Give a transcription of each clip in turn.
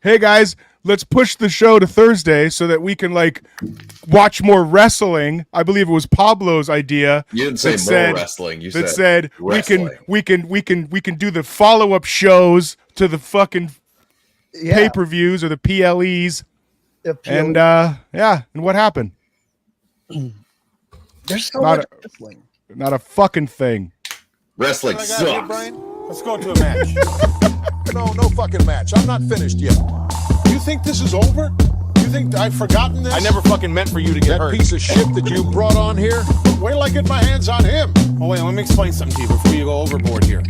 hey guys, let's push the show to Thursday so that we can like watch more wrestling. I believe it was Pablo's idea. You didn't say more wrestling. You said wrestling. we can do the follow-up shows to the fucking pay-per-views or the PLEs. And and what happened? There's so much wrestling. Not a fucking thing. Wrestling sucks. Let's go to a match. No fucking match. I'm not finished yet. You think this is over? You think I've forgotten this? I never fucking meant for you to get hurt. That piece of shit that you brought on here? Wait till I get my hands on him. Oh, wait, let me explain something to you before you go overboard here.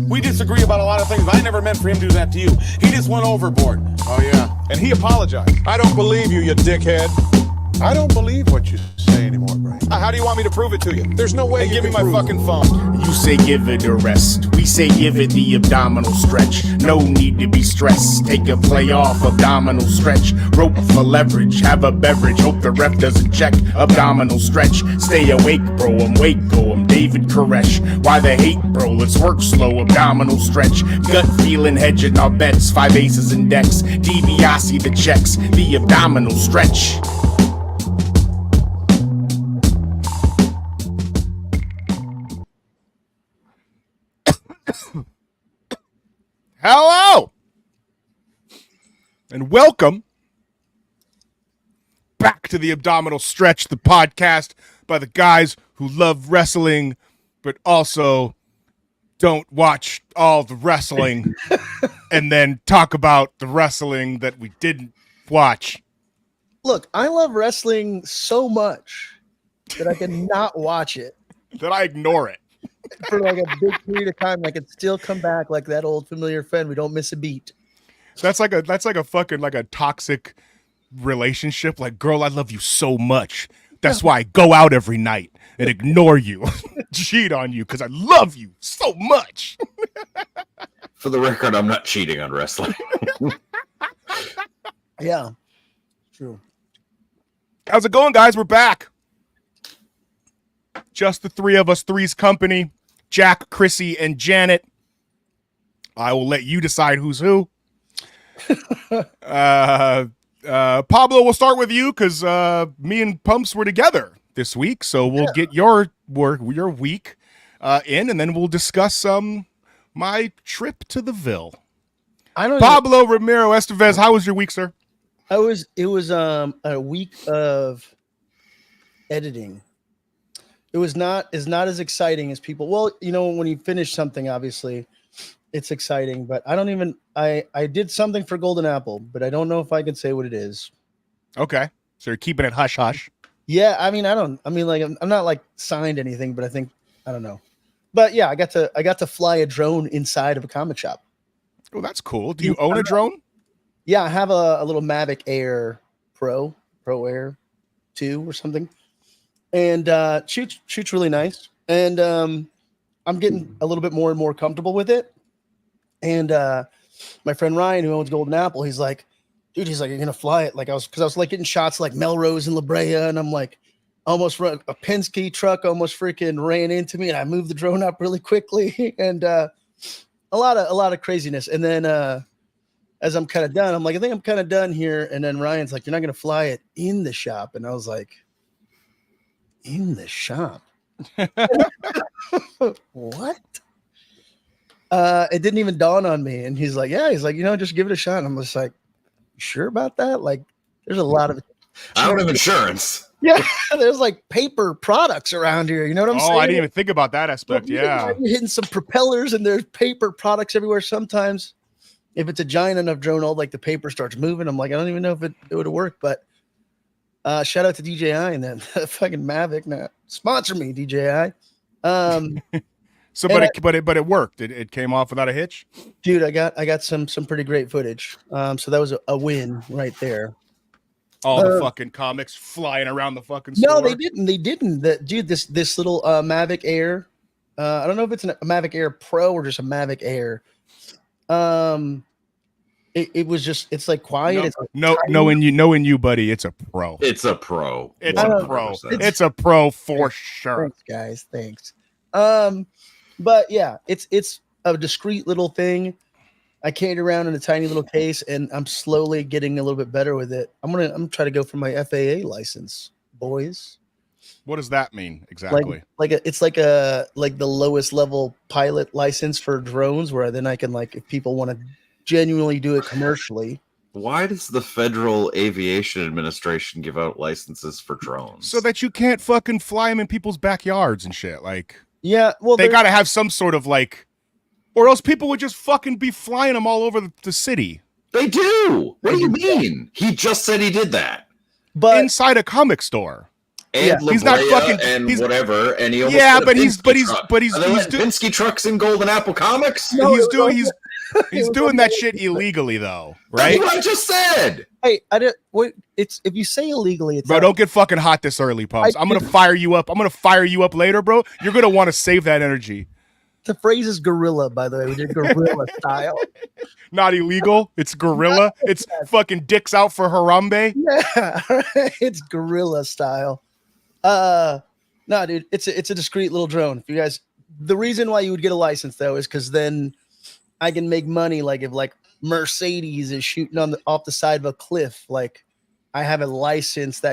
We disagree about a lot of things, but I never meant for him to do that to you. He just went overboard. Oh, yeah. And he apologized. I don't believe you dickhead. I don't believe what you say anymore, Brian. How do you want me to prove it to you? There's no way. Hey, give me my fucking phone. You say give it a rest. We say give it the abdominal stretch. No need to be stressed. Take a play off abdominal stretch. Rope for leverage. Have a beverage. Hope the ref doesn't check. Abdominal stretch. Stay awake, bro. I'm Waco. I'm David Koresh. Why the hate, bro? Let's work slow. Abdominal stretch. Gut feeling, hedging our bets. 5 aces and decks. DiBiase the checks. The abdominal stretch. Hello and welcome back to the Abdominal Stretch, the podcast by the guys who love wrestling but also don't watch all the wrestling and then talk about the wrestling that we didn't watch. Look, I love wrestling so much that I cannot watch it. That I ignore it. For like a big period of time, I could still come back like that old familiar friend. We don't miss a beat. That's like a fucking like a toxic relationship. Like, girl, I love you so much. That's why I go out every night and ignore you, cheat on you because I love you so much. For the record, I'm not cheating on wrestling. Yeah, true. How's it going, guys? We're back. Just the three of us, Three's Company, Jack, Chrissy, and Janet. I will let you decide who's who. Pablo, we'll start with you because me and Pumps were together this week, so we'll get your week in, and then we'll discuss my trip to the Ville. Pablo Ramiro Estevez, how was your week, sir? It was a week of editing. It was not as exciting as people. Well, you know, when you finish something, obviously, it's exciting. But I did something for Golden Apple, but I don't know if I can say what it is. Okay, so you're keeping it hush hush. Yeah, I'm not like signed anything, but I don't know. But yeah, I got to fly a drone inside of a comic shop. Oh, that's cool. Do you own a drone? Yeah, I have a little Mavic Air Pro Air 2 or something. And shoots really nice. And I'm getting a little bit more and more comfortable with it. And my friend Ryan, who owns Golden Apple, he's like, dude, you're gonna fly it. Like I was like getting shots like Melrose and La Brea, and I'm like, almost a Penske truck almost freaking ran into me, and I moved the drone up really quickly, and a lot of craziness. And then as I'm kind of done, I'm like, I think I'm kind of done here. And then Ryan's like, you're not gonna fly it in the shop, and I was like, in the shop? What? It didn't even dawn on me. And he's like, just give it a shot. And I'm just like, you sure about that? Like, there's a lot of I don't have insurance. Yeah, there's like paper products around here. You know what I'm saying? Oh, I didn't even think about that aspect. Yeah. You're hitting some propellers and there's paper products everywhere. Sometimes if it's a giant enough drone, all like the paper starts moving. I'm like, I don't even know if it would work, but shout out to DJI and then fucking Mavic. Now sponsor me, DJI. So, but it worked. It came off without a hitch. Dude, I got some pretty great footage. So that was a win right there. All the fucking comics flying around the fucking store. No, they didn't. Dude, this little Mavic Air. I don't know if it's a Mavic Air Pro or just a Mavic Air. It was just, it's like quiet. Knowing you, buddy, it's a pro. It's a pro. It's a pro. It's a pro for sure. Thanks, guys. Thanks. But yeah, it's a discreet little thing. I carried around in a tiny little case, and I'm slowly getting a little bit better with it. I'm trying to go for my FAA license, boys. What does that mean exactly? It's like the lowest level pilot license for drones, where then I can, like, if people want to genuinely do it commercially. Why does the Federal Aviation Administration give out licenses for drones? So that you can't fucking fly them in people's backyards and shit. Like, Yeah, well, they got to have some sort of like, or else people would just fucking be flying them all over the city. They do. What do you mean? He just said he did that. but Inside a comic store. And He's not La Brea fucking- and he's- whether, and he almost Yeah, did a but he's Penske truck. doing Penske trucks in Golden Apple Comics. No, he's it doing was he's doing that shit illegally though, right? That's what I just said. hey, I didn't. What it's if you say illegally, it's Bro, don't get fucking hot this early, Pumps. I'm gonna fire you up. I'm gonna fire you up later, bro. You're gonna want to save that energy. The phrase is gorilla, by the way. We did gorilla style. Not illegal. It's gorilla. It's fucking dicks out for Harambe. Yeah, it's gorilla style. No, dude, it's a discreet little drone. If you guys, the reason why you would get a license though is because then I can make money. Like if like Mercedes is shooting off the side of a cliff, like I have a license that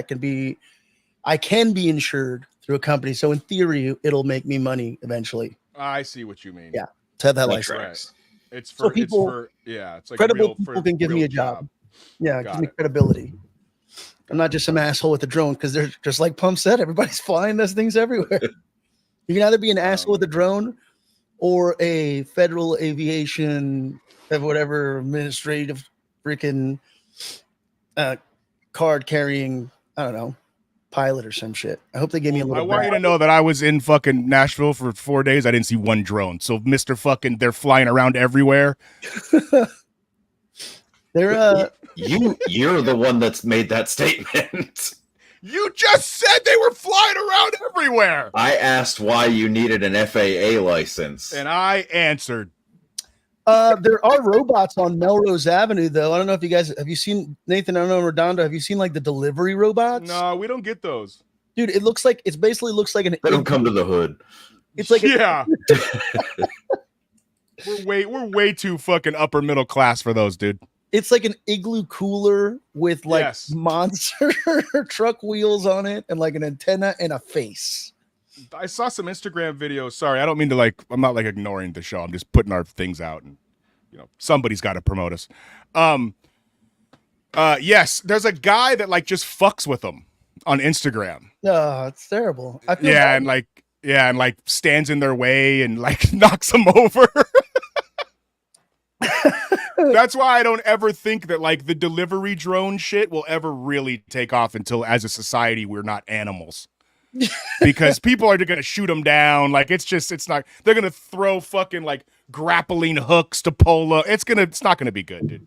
I can be insured through a company. So in theory, it'll make me money eventually. I see what you mean. Yeah. To have that Makes license. sense. It's So for people- it's like Credible real, people for can give me real a job. Yeah, Got gives me it. credibility. I'm not just some asshole with a drone because they're just like Pump said, everybody's flying those things everywhere. You can either be an asshole with a drone or a federal aviation whatever administrative freaking card carrying, I don't know, pilot or some shit. I hope they give me a I little want you bit. to know that I was in fucking Nashville for 4 days. I didn't see one drone. So Mr. Fucking, they're flying around everywhere. They're You're the one that's made that statement. You just said they were flying around everywhere. I asked why you needed an FAA license. And I answered. there are robots on Melrose Avenue though. I don't know if you guys have you seen Nathan, I don't know, Redondo, have you seen like the delivery robots? No, we don't get those. Dude, it basically looks like an They don't come to the hood. it's like Yeah. we're way too fucking upper middle class for those, dude. it's like an igloo cooler with like Yes. monster truck wheels on it and like an antenna and a face. I saw some Instagram videos. Sorry, I don't mean to like. I'm not like ignoring the show. I'm just putting our things out, and somebody's got to promote us. Yes, there's a guy that like just fucks with them on Instagram. Oh, it's terrible. I feel Yeah, bad. and like stands in their way and like knocks them over. That's why I don't ever think that like the delivery drone shit will ever really take off until as a society we're not animals. Because people are going to shoot them down. Like it's not, they're going to throw fucking like grappling hooks to polo. It's not going to be good, dude.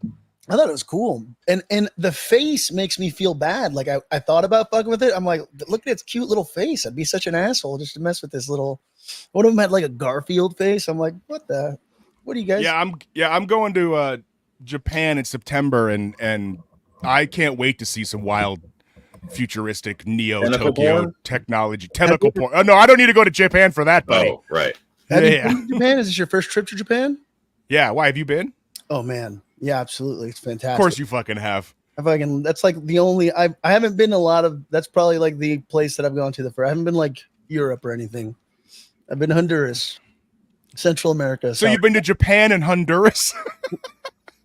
I thought it was cool. And the face makes me feel bad. Like I thought about fucking with it. I'm like, look at its cute little face. I'd be such an asshole just to mess with this little, one of them had like a Garfield face. I'm like, what do you guys? I'm going to Japan in September and I can't wait to see some wild futuristic Neo Tentacle Tokyo porn? technology. Tentacle porn. Oh no, I don't need to go to Japan for that, buddy. Oh, right. Have you Yeah. been to Japan? Is this your first trip to Japan? Yeah, why have you been? Oh man. Yeah, absolutely. It's fantastic. Of course you fucking have. That's like the only I haven't been a lot of that's probably like the place that I've gone to the first. I haven't been like Europe or anything. I've been Honduras, Central America. So you've been to Japan and Honduras?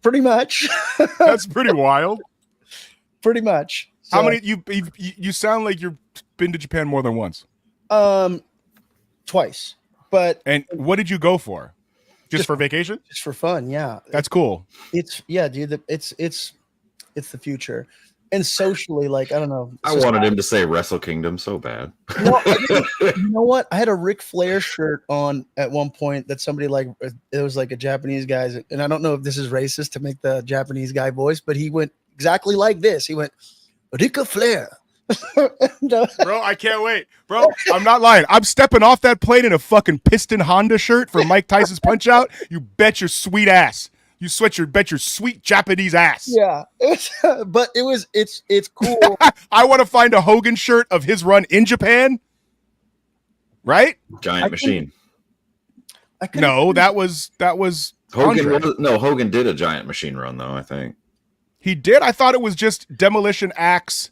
pretty much. That's pretty wild. Pretty much. How So, many you sound like you've been to Japan more than once. twice. But And what did you go for? Just for vacation? just for fun, yeah. That's cool. It's yeah, dude. It's the future. And socially, like I don't know. I wanted him to say Wrestle Kingdom so bad. No, you know what? I had a Ric Flair shirt on at one point that somebody like it was like a Japanese guy's, and I don't know if this is racist to make the Japanese guy voice, but he went exactly like this. He went Ric Flair. And, Bro, I can't wait. Bro, I'm not lying. I'm stepping off that plane in a fucking Piston Honda shirt for Mike Tyson's Punch Out. You bet your sweet ass. You bet your sweet Japanese ass. yeah, it's cool. I want to find a Hogan shirt of his run in Japan. Right? Giant machine. I couldn't- No, that was Hogan did a giant machine run though, I think. He did? I thought it was just demolition axe.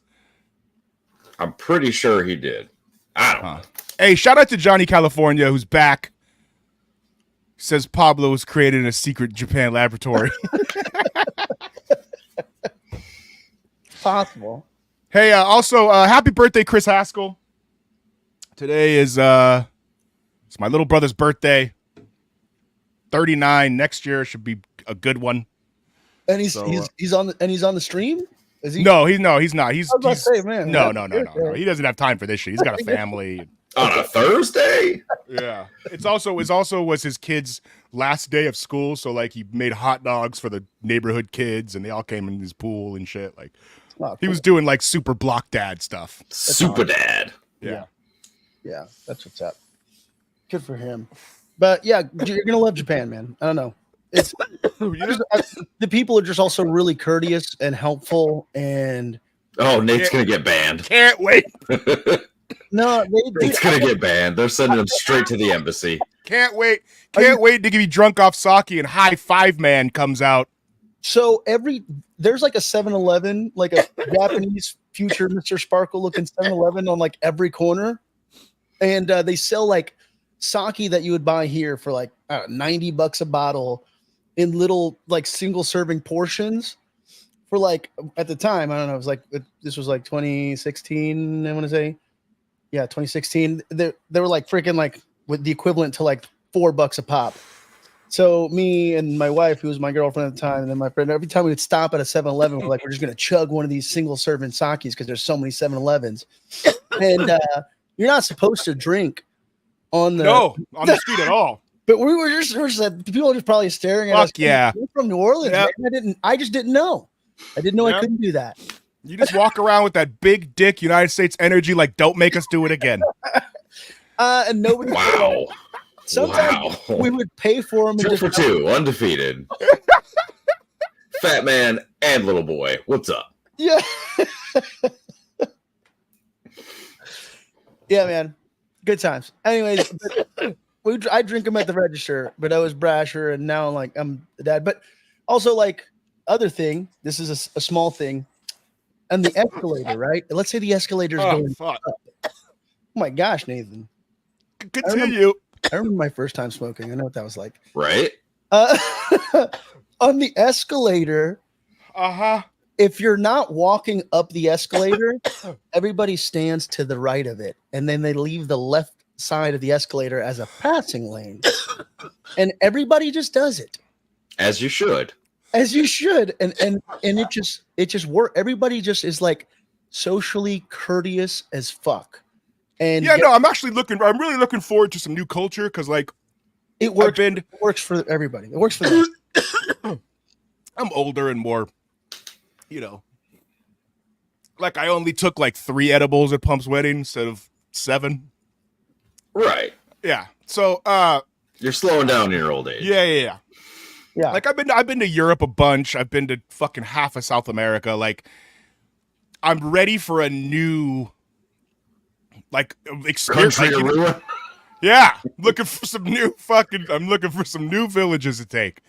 I'm pretty sure he did. I don't know. Hey, shout out to Johnny California, who's back. Says Pablo was created in a secret Japan laboratory. Possible. Hey, also, happy birthday, Chris Haskell. Today is it's my little brother's birthday. 39 next year should be a good one. And he's on the stream? Is he? No, he's not. He's I was about to say, man. No. He doesn't have time for this shit. He's got a family. On a Thursday? Yeah. It also was his kid's last day of school, so like he made hot dogs for the neighborhood kids and they all came in his pool and shit. Like he was doing like super block dad stuff. Super dad. Yeah. Yeah, that's what's up. Good for him. But yeah, you're gonna love Japan, man. I don't know. It's the people are just also really courteous and helpful, and Nate's gonna get banned. Can't wait. No, Nate's gonna get banned. They're sending him straight to the embassy. Can't wait to get me drunk off sake and High Five Man comes out. So there's like a 7-Eleven, like a Japanese future Mr. Sparkle looking 7-Eleven on like every corner, and they sell like sake that you would buy here for like $90 a bottle in little like single serving portions for like at the time, I don't know, it was like this was like 2016, I want to say. Yeah, 2016. They were like freaking like with the equivalent to like $4 a pop. So me and my wife, who was my girlfriend at the time, and then my friend, every time we would stop at a 7-Eleven, we're like, we're just gonna chug one of these single serving sakes because there's so many 7-Elevens. And you're not supposed to drink on the street at all. But we were just people were just probably staring at us. Yeah. We're from New Orleans. Yep. Man. I just didn't know. I didn't know I couldn't do that. You just walk around with that big dick United States energy, like don't make us do it again. And nobody. Wow. Sometimes we would pay for them. 2 for 2, undefeated. Fat man and little boy. What's up? Yeah. Yeah, man. Good times. Anyways, I drink them at the register, but I was brasher, and now I'm the dad. But also, like, other thing, this is a small thing, and the escalator, right? Let's say the escalator's going up. Oh my gosh, Nathan. Continue. I remember my first time smoking. I know what that was like. Right? On the escalator, if you're not walking up the escalator, everybody stands to the right of it, and then they leave the left side of the escalator as a passing lane, and everybody just does it as you should, and it just works. Everybody just is like socially courteous as fuck. And yeah, no, I'm really looking forward to some new culture because like it works. It works for everybody. It works for them. I'm older and more, like I only took like 3 edibles at Pump's wedding instead of 7. Right. Yeah. So you're slowing down in your old age. Yeah. Like I've been to Europe a bunch. I've been to fucking half of South America. Like I'm ready for a new experience. Yeah. I'm looking for some new villages to take.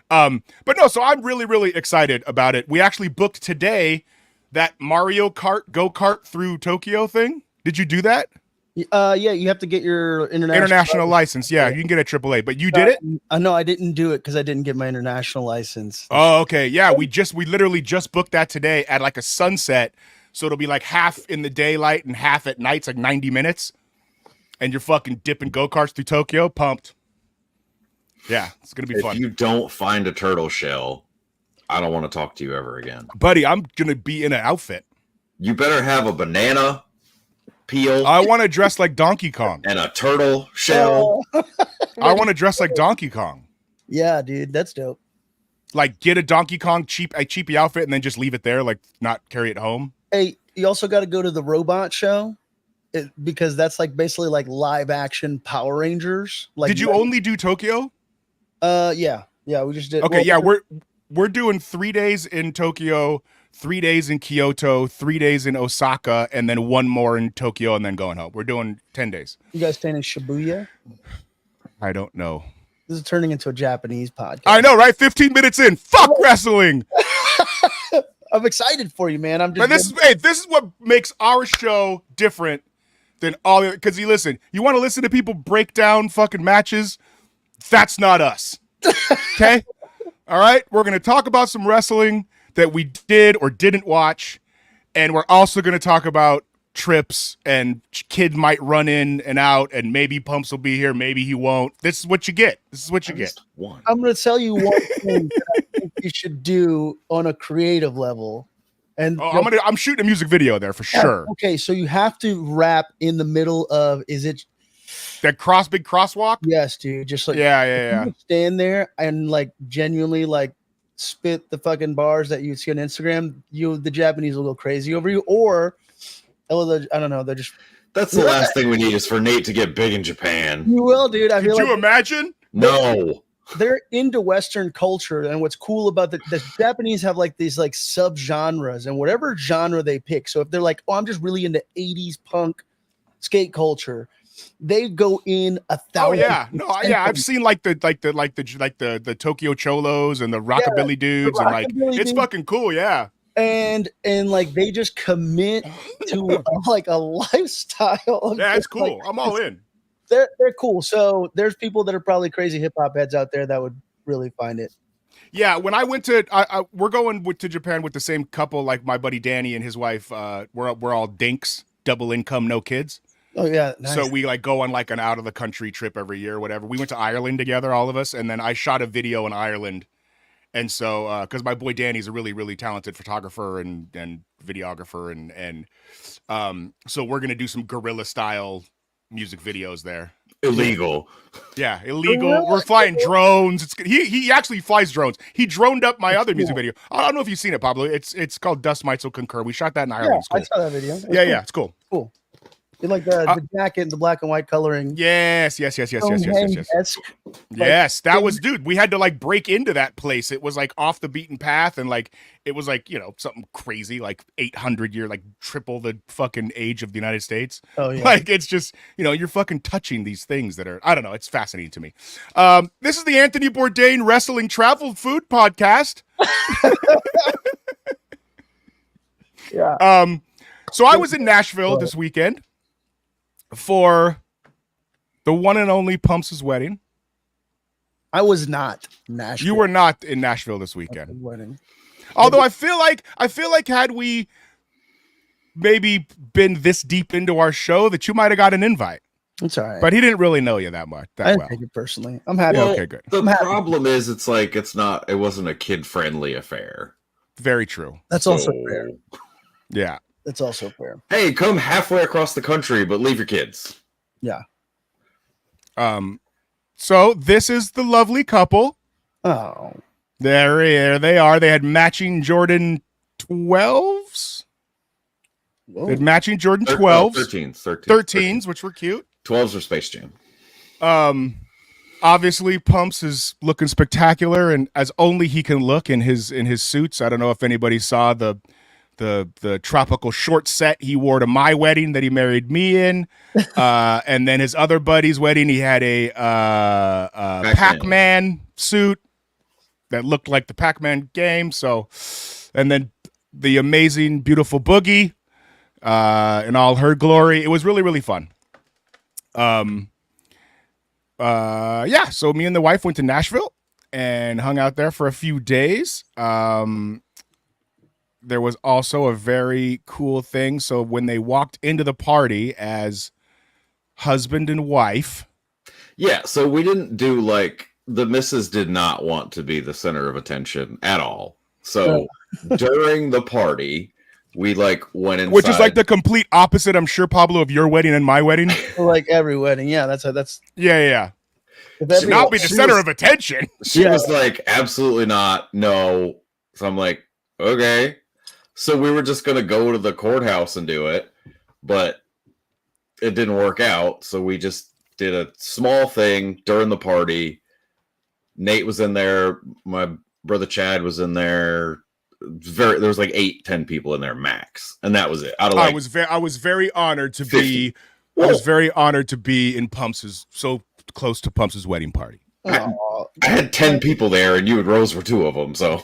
But no, so I'm really, really excited about it. We actually booked today that Mario Kart go-kart through Tokyo thing. Did you do that? Yeah, you have to get your international license. Yeah, you can get a AAA, but you did it? No, I didn't do it because I didn't get my international license. Oh, okay. Yeah, we literally just booked that today at like a sunset. So it'll be like half in the daylight and half at night. It's like 90 minutes. And you're fucking dipping go-karts through Tokyo. Pumped. Yeah, it's going to be fun. If you don't find a turtle shell, I don't want to talk to you ever again. Buddy, I'm going to be in an outfit. You better have a banana peel. I want to dress like Donkey Kong. And a turtle shell. I want to dress like Donkey Kong. Yeah, dude, that's dope. Like get a Donkey Kong cheapy outfit and then just leave it there, like not carry it home. Hey, you also got to go to the robot show because that's like basically like live action Power Rangers. Like, did you only do Tokyo? Yeah, we just did. Okay, we're doing 3 days in Tokyo, 3 days in Kyoto, 3 days in Osaka, and then 1 more in Tokyo, and then going home. We're doing 10 days. You guys staying in Shibuya? I don't know. This is turning into a Japanese podcast. I know, right? 15 minutes in. Fuck wrestling. I'm excited for you, man. But this is what makes our show different than all the, because you want to listen to people break down fucking matches. That's not us. Okay? All right? We're going to talk about some wrestling that we did or didn't watch. And we're also going to talk about trips, and kid might run in and out, and maybe Pumps will be here, maybe he won't. This is what you get. I'm going to tell you one thing that I think you should do on a creative level. And I'm shooting a music video there for sure. Okay, so you have to rap in the middle of, is it that big crosswalk? Yes, dude. Just like yeah. Stand there and like genuinely like spit the fucking bars that you see on Instagram. The Japanese will go crazy over you, or I don't know. They're just. That's the last thing we need is for Nate to get big in Japan. You will, dude. Could you imagine? No. They're into Western culture, and what's cool about the Japanese have like these like sub-genres, and whatever genre they pick. So if they're like, oh, I'm just really into 80s punk skate culture, they go in 1,000. Oh yeah, I've seen like the Tokyo Cholos and the rockabilly dudes, and like it's fucking cool, yeah. And like they just commit to like a lifestyle. Yeah, it's cool. I'm all in. They're cool. So there's people that are probably crazy hip hop heads out there that would really find it. Yeah, when I went to, we're going to Japan with the same couple, like my buddy Danny and his wife. We're all dinks, double income, no kids. Oh yeah, nice. So we like go on like an out of the country trip every year, whatever. We went to Ireland together, all of us, and then I shot a video in Ireland. And so, because my boy Danny's a really, really talented photographer and videographer, and so we're gonna do some guerrilla style music videos there. Illegal. Yeah, illegal. We're flying drones. He actually flies drones. He droned up my other music video. I don't know if you've seen it, Pablo. It's called Dust Mites Will Concur. We shot that in Ireland. Yeah, I saw that video. It's cool. Cool. You like the jacket and the black and white coloring. Yes. Yes, that was, dude, we had to like break into that place. It was like off the beaten path, and like it was like, something crazy, like 800 year, like triple the fucking age of the United States. Oh yeah. Like it's just, you're fucking touching these things that are, I don't know, it's fascinating to me. This is the Anthony Bourdain Wrestling Travel Food Podcast. Yeah. So I was in Nashville this weekend for the one and only Pumps' wedding. I was not in Nashville. You were not in Nashville this weekend. Wedding. Although I feel like had we maybe been this deep into our show, that you might have got an invite. It's all right. But he didn't really know you that much. I didn't take it personally. I'm happy. Well, okay, good. The problem is, it wasn't a kid-friendly affair. Very true. That's also fair. Yeah. That's also fair. Hey, come halfway across the country, but leave your kids. Yeah. So this is the lovely couple. Oh. There they are. They had matching Jordan 12s. Whoa. They had matching Jordan 12s. 13s, which were cute. 12s are Space Jam. Obviously Pumps is looking spectacular, and as only he can look in his suits. I don't know if anybody saw the tropical short set he wore to my wedding that he married me in, and then his other buddy's wedding he had a Pac-Man suit that looked like the Pac-Man game. So, and then the amazing, beautiful Boogie in all her glory. It was really, really fun. So me and the wife went to Nashville and hung out there for a few days. There was also a very cool thing. So when they walked into the party as husband and wife. Yeah, so we didn't do the missus did not want to be the center of attention at all. So during the party, we went inside. Which is like the complete opposite, I'm sure, Pablo, of your wedding and my wedding. Like every wedding. Yeah, that's. Yeah. Should not be the center of attention. She was like, absolutely not. No. So I'm like, okay. So we were just going to go to the courthouse and do it, but it didn't work out. So we just did a small thing during the party. Nate was in there. My brother Chad was in there. There was 8-10 people in there max, and that was it. I was very honored to 50. I was very honored to be in so close to Pumps' wedding party. Aw. I had 10 people there, and you and Rose were 2 of them. So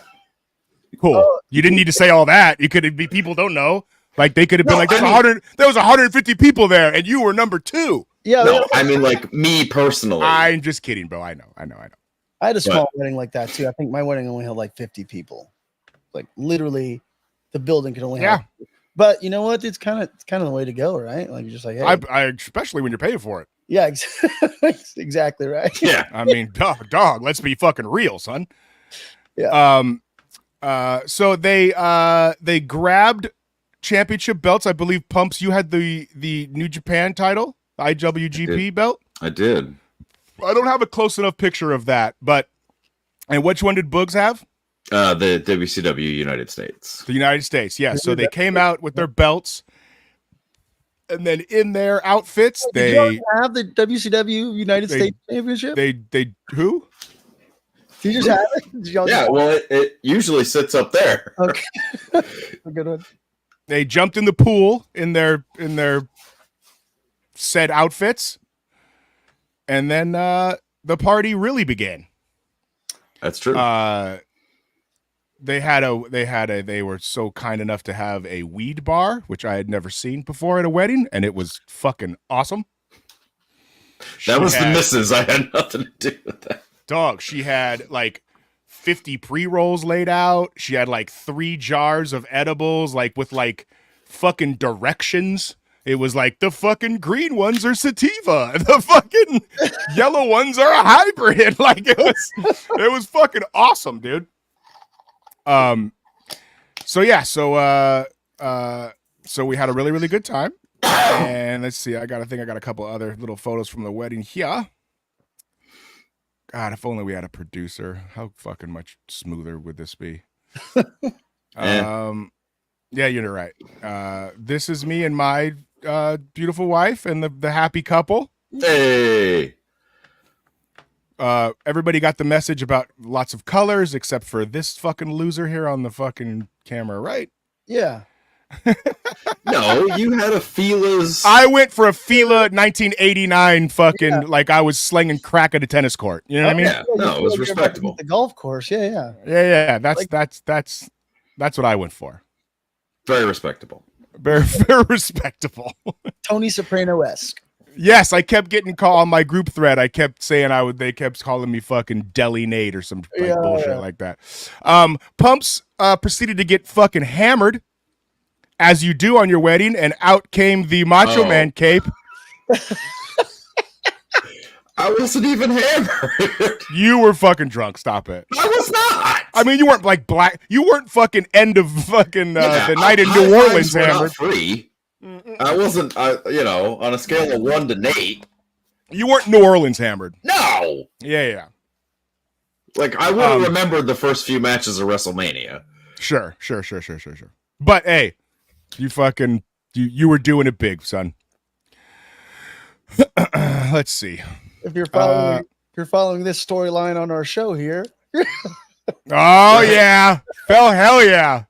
Cool. You didn't need to say all that. You could be people don't know. Like they could have been like, I mean, there was 150 people there, and you were number 2. Yeah, no, I mean like me personally. I'm just kidding, bro. I know. I had a small wedding like that too. I think my wedding only held like 50 people. Like literally, the building could only have. But you know what? It's kind of the way to go, right? Like you're just like, hey. I especially when you're paying for it. Yeah, exactly right. Yeah, I mean, dog. Let's be fucking real, son. Yeah. So they grabbed championship belts. I believe Pumps, you had the New Japan title, the IWGP belt. I did. I don't have a close enough picture of that, and which one did Boogs have? The WCW United States. The United States, yeah. So they came out with their belts, and then in their outfits, Did you have the WCW United States Championship. They who? Did you just have it? Yeah, well, it usually sits up there. Okay. A good one. They jumped in the pool in their said outfits, and then the party really began. That's true. They were so kind enough to have a weed bar, which I had never seen before at a wedding, and it was fucking awesome. That was the missus. I had nothing to do with that. Dog, she had like 50 pre-rolls laid out. She had like 3 jars of edibles, like with like fucking directions. It was like the fucking green ones are sativa, the fucking yellow ones are a hybrid. Like it was fucking awesome, dude. So we had a really, really good time. And let's see, I got a couple other little photos from the wedding here. God, if only we had a producer. How fucking much smoother would this be? Yeah, you're right. This is me and my beautiful wife and the happy couple. Hey. Everybody got the message about lots of colors except for this fucking loser here on the fucking camera, right? Yeah. No, you had a Fila's. I went for a Fila 1989 fucking like I was slinging crack at a tennis court. You know what I mean? Yeah, no, it was respectable. The golf course, yeah. Yeah. That's what I went for. Very respectable. Very, very respectable. Tony Soprano-esque. Yes, I kept getting called on my group thread. I kept saying they kept calling me fucking Deli Nate or some bullshit like that. Pumps proceeded to get fucking hammered, as you do on your wedding, and out came the Macho Man cape. I wasn't even hammered. You were fucking drunk. Stop it. I was not. I mean, you weren't like black. You weren't fucking end of fucking the night in New Orleans hammered. Free. I wasn't, on a scale of 1 to Nate. You weren't New Orleans hammered. No. Yeah. Like, I would have remembered the first few matches of WrestleMania. Sure. But hey, you were doing it big, son. Let's see. If you're following this storyline on our show here. Oh yeah. Hell yeah.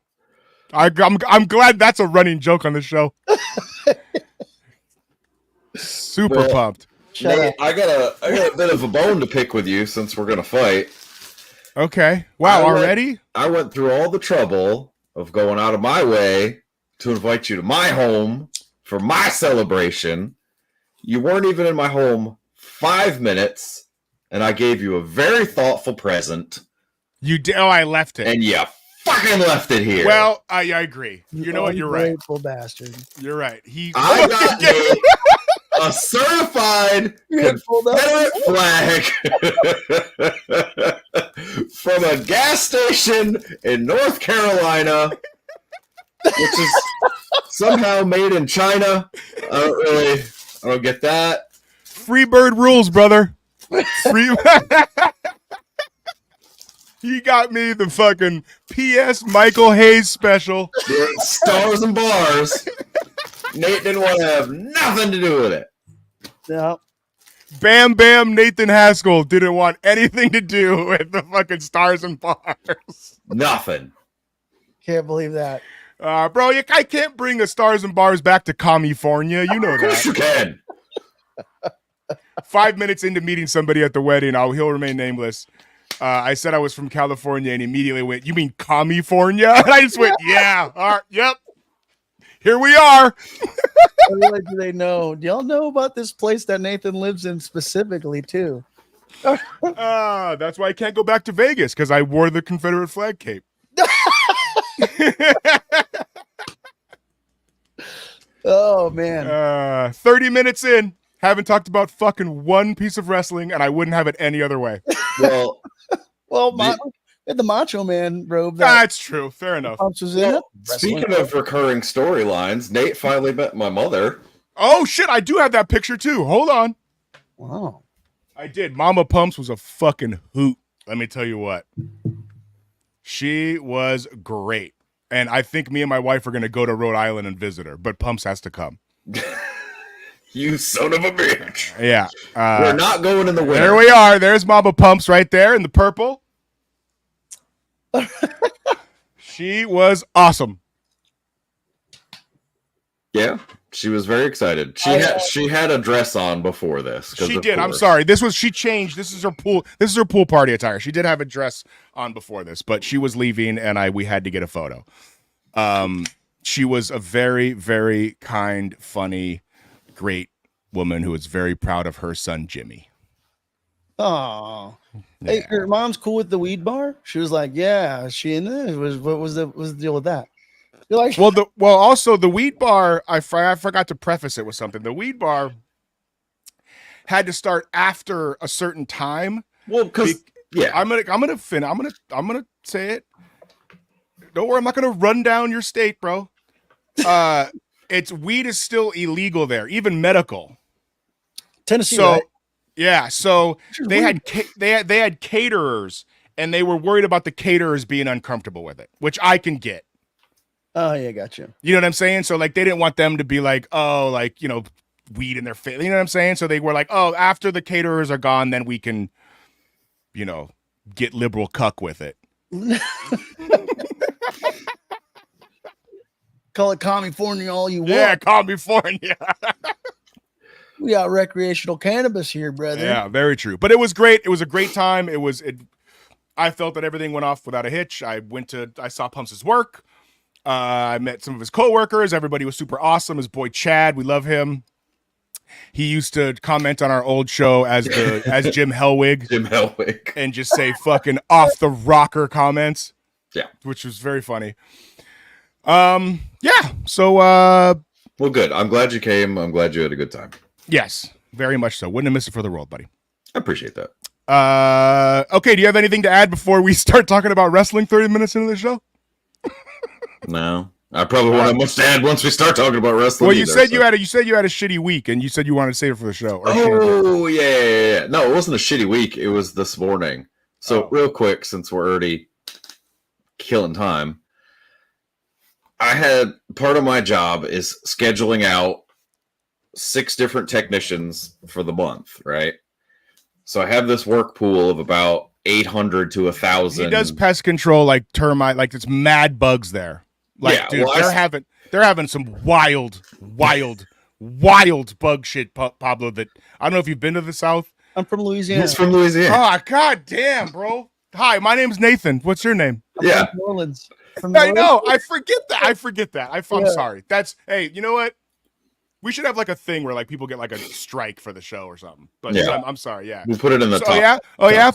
I'm glad that's a running joke on the show. Super pumped. Nate, I got a bit of a bone to pick with you since we're gonna fight. Okay. Wow, already? I went through all the trouble of going out of my way to invite you to my home for my celebration. You weren't even in my home 5 minutes, and I gave you a very thoughtful present. You did. Oh, I left it. And you fucking left it here. Well, I agree. You know what? You're right. Grateful bastard. You're right. I got you a certified Confederate flag from a gas station in North Carolina, which is somehow made in China. I don't get that. Free bird rules, brother. Free. He got me the fucking P.S. Michael Hayes special. Stars and bars. Nate didn't want to have nothing to do with it. No. Bam Bam Nathan Haskell didn't want anything to do with the fucking stars and bars. Nothing. Can't believe that. Bro, I can't bring a stars and bars back to California. You know Of course that. you can. 5 minutes into meeting somebody at the wedding, he'll remain nameless. I said I was from California, and he immediately went, "You mean California?" And I just went, "Yeah, all right, yep. Here we are." What do they know? Do y'all know about this place that Nathan lives in specifically too? That's why I can't go back to Vegas, because I wore the Confederate flag cape. Oh man. 30 minutes in, haven't talked about fucking one piece of wrestling, and I wouldn't have it any other way. Well, The Macho Man robe. That's true. Fair enough. Was in it. speaking of recurring storylines, Nate finally met my mother. Oh shit, I do have that picture too. Hold on. Wow. I did. Mama Pumps was a fucking hoot. Let me tell you what. She was great. And I think me and my wife are going to go to Rhode Island and visit her, but Pumps has to come. You son of a bitch. Yeah. We're not going in the winter. There we are. There's Mama Pumps right there in the purple. She was awesome. Yeah, she was very excited. She had a dress on before this. She did. I'm sorry. She changed. This is her pool party attire. She did have a dress on before this, but she was leaving, and we had to get a photo. She was a very, very kind, funny, great woman who was very proud of her son Jimmy. Oh. Yeah. Hey, your mom's cool with the weed bar? She was like, "Yeah." She in there? What was the deal with that? You're like, also the weed bar. I forgot to preface it with something. The weed bar had to start after a certain time. Well, because I'm gonna say it. Don't worry, I'm not gonna run down your state, bro. Weed is still illegal there, even medical. Tennessee. So right? yeah, so they had caterers, and they were worried about the caterers being uncomfortable with it, which I can get. Oh yeah, gotcha. You know what I'm saying? So like they didn't want them to be like, oh, like, weed in their face. You know what I'm saying? So they were like, oh, after the caterers are gone, then we can, get liberal cuck with it. Call it California all you want. Yeah, California. We got recreational cannabis here, brother. Yeah, very true. But it was great. It was a great time. I felt that everything went off without a hitch. I saw Pumps' work. I met some of his coworkers. Everybody was super awesome. His boy Chad, we love him. He used to comment on our old show as Jim Hellwig. Jim Hellwig. And just say fucking off the rocker comments. Yeah. Which was very funny. Yeah. So well, good. I'm glad you came. I'm glad you had a good time. Yes, very much so. Wouldn't have missed it for the world, buddy. I appreciate that. Okay, do you have anything to add before we start talking about wrestling 30 minutes into the show? No. I probably won't have much to add once we start talking about wrestling. Well, you said you had a shitty week, and you said you wanted to save it for the show. Oh, yeah. No, it wasn't a shitty week. It was this morning. So real quick, since we're already killing time, I had part of my job is scheduling out 6 different technicians for the month, right? So I have this work pool of about 800 to 1,000. He does pest control like termite, like it's mad bugs there. Like, yeah, dude, they're having some wild bug shit, Pablo. That I don't know if you've been to the South. I'm from Louisiana. He's from Louisiana. Oh, god damn, bro. Hi, my name's Nathan. What's your name? I'm from New Orleans. I know. I forget that. I'm sorry. Hey, you know what? We should have like a thing where like people get like a strike for the show or something. But yeah. I'm sorry. Yeah. We'll put it in the top. Yeah.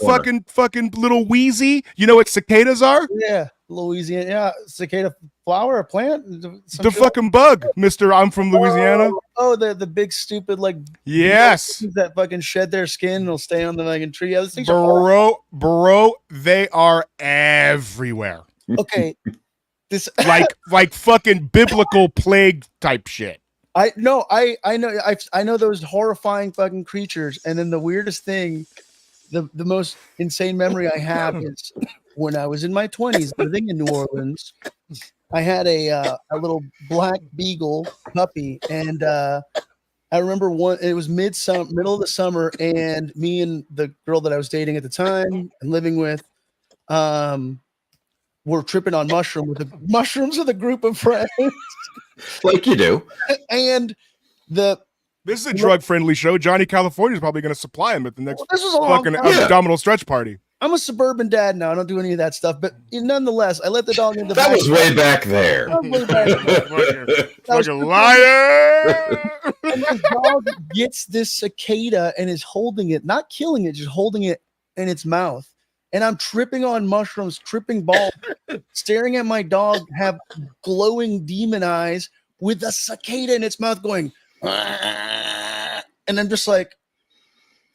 Fucking little Wheezy. You know what cicadas are? Yeah. Louisiana. Yeah. Cicada flower or plant? The fucking bug, Mr. I'm from Louisiana. Oh, the big stupid like yes that fucking shed their skin and will stay on the fucking tree. Yeah, things bro, they are everywhere. Okay. This like fucking biblical plague type shit. I know those horrifying fucking creatures, and then the weirdest thing, the most insane memory I have is when I was in my 20s living in New Orleans. I had a little black beagle puppy, and I remember it was middle of the summer, and me and the girl that I was dating at the time and living with, were tripping on mushrooms with a group of friends. Like you do. And the This is a drug-friendly show. Johnny California is probably going to supply him at the next This was a long fucking time. abdominal stretch party. I'm a suburban dad now. I don't do any of that stuff. But nonetheless, I let the dog in the That back. was way back there. That was way back. Fucking liar! And this dog gets this cicada and is holding it, not killing it, just holding it in its mouth. And I'm tripping on mushrooms, tripping balls, staring at my dog have glowing demon eyes with a cicada in its mouth going, and I'm just like,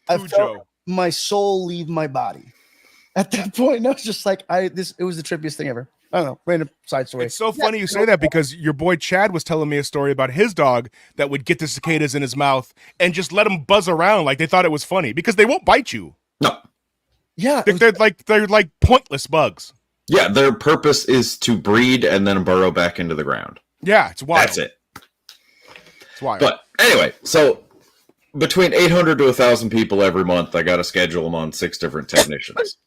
I felt my soul leave my body. At that point, I was just like, it was the trippiest thing ever. I don't know, random side story. It's so funny you say that because your boy Chad was telling me a story about his dog that would get the cicadas in his mouth and just let him buzz around like they thought it was funny because they won't bite you. No. Yeah, They're like pointless bugs. Yeah, their purpose is to breed and then burrow back into the ground. Yeah, it's wild. That's it. It's wild. But anyway, so between 800 to 1,000 people every month, I got to schedule them on 6 different technicians.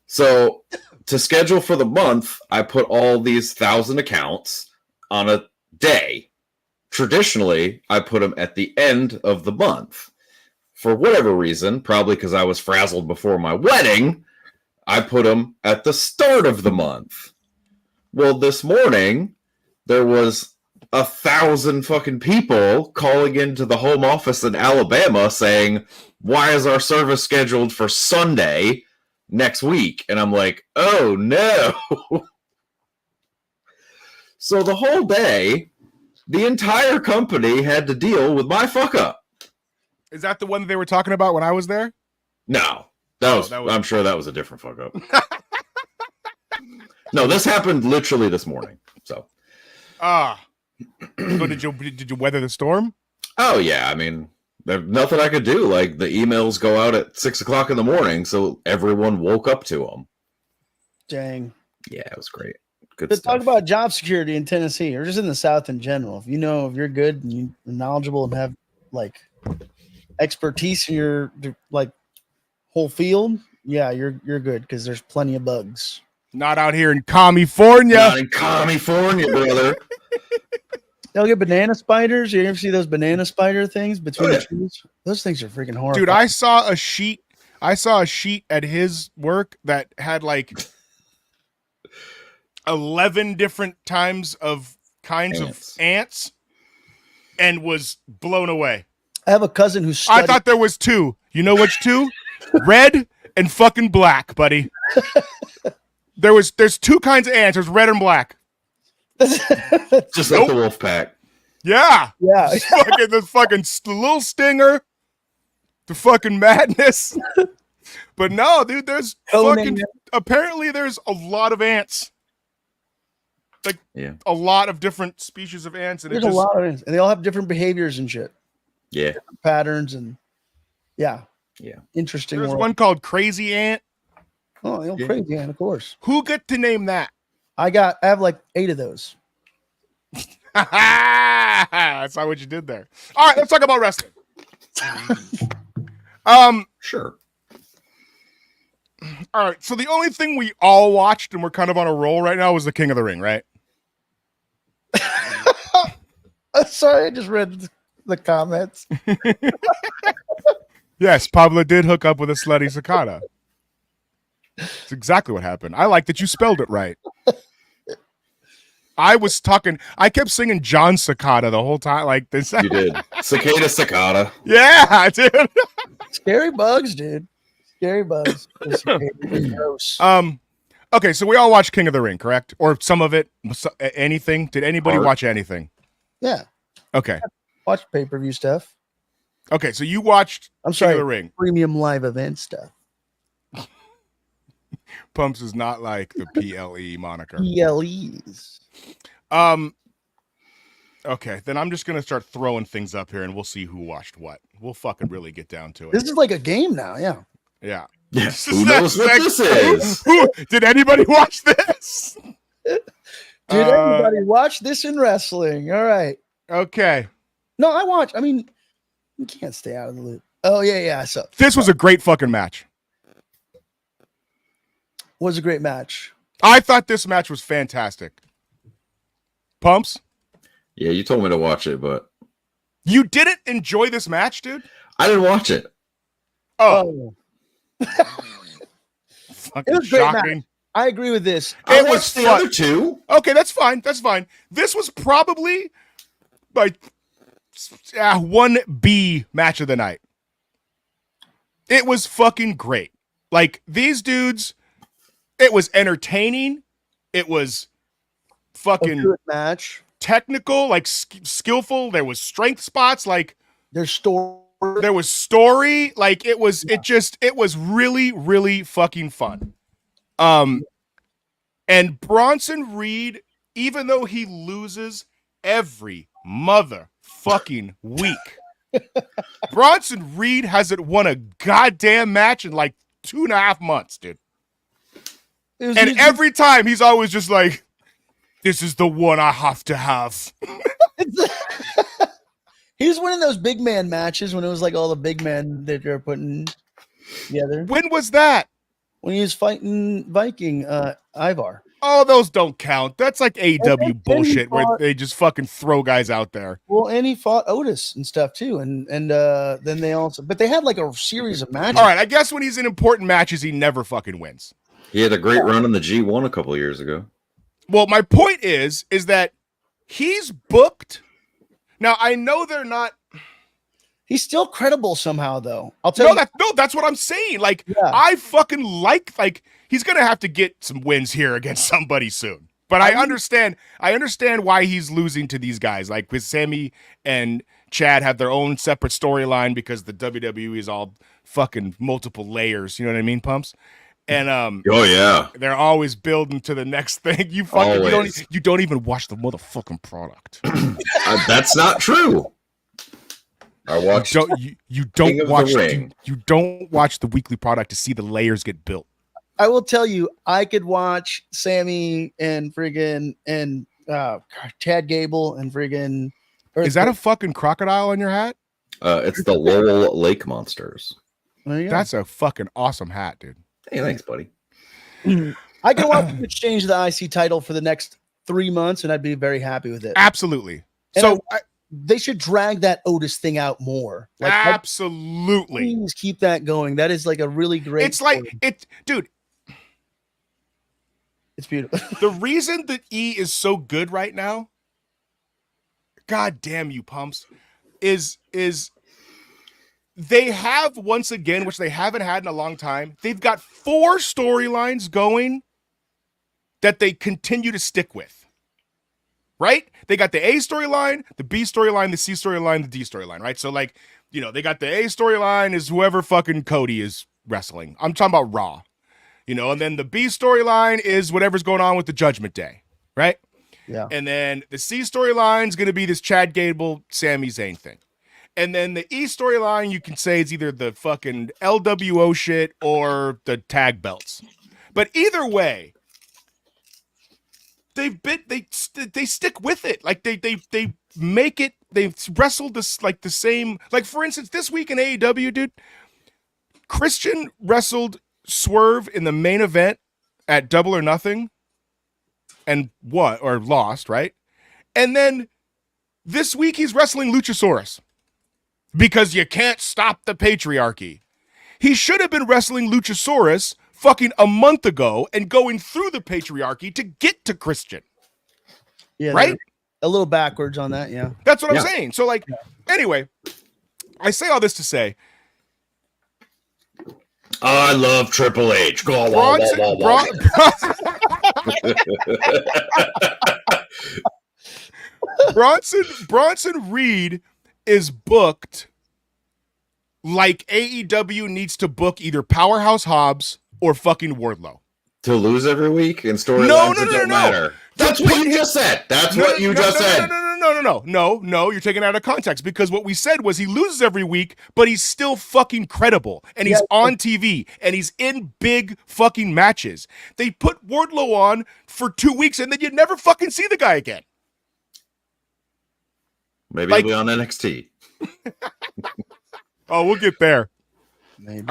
So to schedule for the month, I put all these 1,000 accounts on a day. Traditionally, I put them at the end of the month. For whatever reason, probably because I was frazzled before my wedding, I put them at the start of the month. Well, this morning, there was 1,000 fucking people calling into the home office in Alabama saying, why is our service scheduled for Sunday next week? And I'm like, oh no. So the whole day, the entire company had to deal with my fuck up. Is that the one that they were talking about when I was there? No, that was I'm sure that was a different fuck up. No, this happened literally this morning. So, so did you weather the storm? Oh yeah, I mean, there's nothing I could do. Like the emails go out at 6 o'clock in the morning, so everyone woke up to them. Dang. Yeah, it was great. Good But stuff. talk about job security in Tennessee or just in the South in general. If you're good and you're knowledgeable and have like expertise in your like whole field, yeah, you're good because there's plenty of bugs. Not out here in California. Not in California, brother. They'll get banana spiders. You ever see those banana spider things between the trees? Those things are freaking horrible. Dude, I saw a sheet at his work that had like 11 different kinds of ants and was blown away. I have a cousin who's I thought there was 2. You know which 2? Red and fucking black, buddy. There's 2 kinds of ants. There's red and black. Just like the wolf pack. Yeah. Yeah. The fucking little stinger. The fucking madness. But no, dude, there's apparently there's a lot of ants. Like a lot of different species of ants. And there's a lot of ants. And they all have different behaviors and shit. Yeah. Different patterns and yeah. Interesting. There's one called Crazy Ant. Oh, Crazy Ant, of course. Who get to name that? I have like 8 of those. That's not what you did there. All right, let's talk about wrestling. Sure. All right, so the only thing we all watched, and we're kind of on a roll right now, was the King of the Ring, right? Sorry, I just read the comments. Yes, Pablo did hook up with a slutty cicada. That's exactly what happened. I like that you spelled it right. I kept singing John Cicada the whole time, like this. You did. Cicada. Yeah, dude. Scary bugs, dude. Scary bugs. Gross. Okay, so we all watched King of the Ring, correct? Or some of it? Anything? Did anybody watch anything? Yeah. Okay. Watch pay-per-view stuff. Okay, so you watched King of the Ring. Premium live event stuff. Pumps is not like the PLE moniker. PLEs. Okay, then I'm just gonna start throwing things up here, and we'll see who watched what. We'll fucking really get down to it. This is like a game now. Yeah. Yeah. Yes. Who knows what this is? Did anybody watch this? Did anybody watch this in wrestling? All right. Okay. No, I watch. I mean, you can't stay out of the loop. Oh yeah. So this was a great fucking match. Was a great match. I thought this match was fantastic. Pumps? Yeah, you told me to watch it, but You didn't enjoy this match, dude? I didn't watch it. Oh. It Fucking was a great match. shocking. I agree with this. I It was watched the fun. other two. Okay, that's fine. That's fine. This was probably my 1B match of the night. It was fucking great. Like, these dudes, it was entertaining. It was A fucking good match. technical, like skillful. There was strength spots. Like, There's story. there was story. Like, it was really, really fucking fun. And Bronson Reed, even though he loses every motherfucking week, Bronson Reed hasn't won a goddamn match in like 2.5 months, dude. And every time he's always just like, this is the one I have to have. He was winning those big man matches when it was like all the big men that they're putting together. When was that? When he was fighting Viking Ivar. Oh, those don't count. That's like AEW then he bullshit where fought- they just fucking throw guys out there. Well, and he fought Otis and stuff too, and then they also, but they had like a series of matches. All right, I guess when he's in important matches, he never fucking wins. He had a great run in the G1 a couple of years ago. Well, my point is that he's booked. Now, I know they're not. He's still credible somehow, though. I'll tell you. That's what I'm saying. Like, Yeah. I fucking like he's gonna have to get some wins here against somebody soon. But I understand why he's losing to these guys. Like, with Sammy and Chad have their own separate storyline because the WWE is all fucking multiple layers. You know what I mean, Pumps? And Oh yeah, they're always building to the next thing. You fucking Always. you don't even watch the motherfucking product. That's not true. I watched. You King don't of the watch Ring. you don't watch the weekly product to see the layers get built. I will tell you, I could watch Sammy and friggin' and Chad Gable and friggin'. Is that a fucking crocodile on your hat? It's the Lowell Lake Monsters. There you go. That's a fucking awesome hat, dude. Hey, thanks, buddy. I could watch them exchange the IC title for the next 3 months, and I'd be very happy with it. Absolutely. And So they should drag that Otis thing out more. Like, absolutely. please keep that going. That is like a really great. It's like story. dude, It's beautiful. the reason that E is so good right now, god damn you, Pumps, is they have, once again, which they haven't had in a long time, they've got 4 storylines going that they continue to stick with. Right? They got the A storyline, the B storyline, the C storyline, the D storyline, right? So, like, you know, they got the A storyline is whoever fucking Cody is wrestling. I'm talking about Raw. You know, and then the B storyline is whatever's going on with the Judgment Day, right? Yeah. And then the C storyline is going to be this Chad Gable, Sami Zayn thing. And then the E storyline, you can say, is either the fucking LWO shit or the tag belts. But either way, they stick with it. Like they make it. They've wrestled this like the same. Like, for instance, this week in AEW, dude, Christian wrestled Swerve in the main event at Double or Nothing, and lost, right? And then this week he's wrestling Luchasaurus. Because you can't stop the patriarchy. He should have been wrestling Luchasaurus fucking a month ago and going through the patriarchy to get to Christian. Yeah. Right? A little backwards on that. Yeah. That's what I'm saying. So, like, anyway, I say all this to say, I love Triple H. Go Bronson Reed is booked like AEW needs to book either Powerhouse Hobbs or fucking Wardlow. To lose every week in storylines that don't matter. That's what you just said. That's what you just said. No, you're taking it out of context, because what we said was he loses every week, but he's still fucking credible, and he's on TV, and he's in big fucking matches. They put Wardlow on for 2 weeks, and then you never fucking see the guy again. Maybe he'll be on NXT. Oh, we'll get there. Maybe.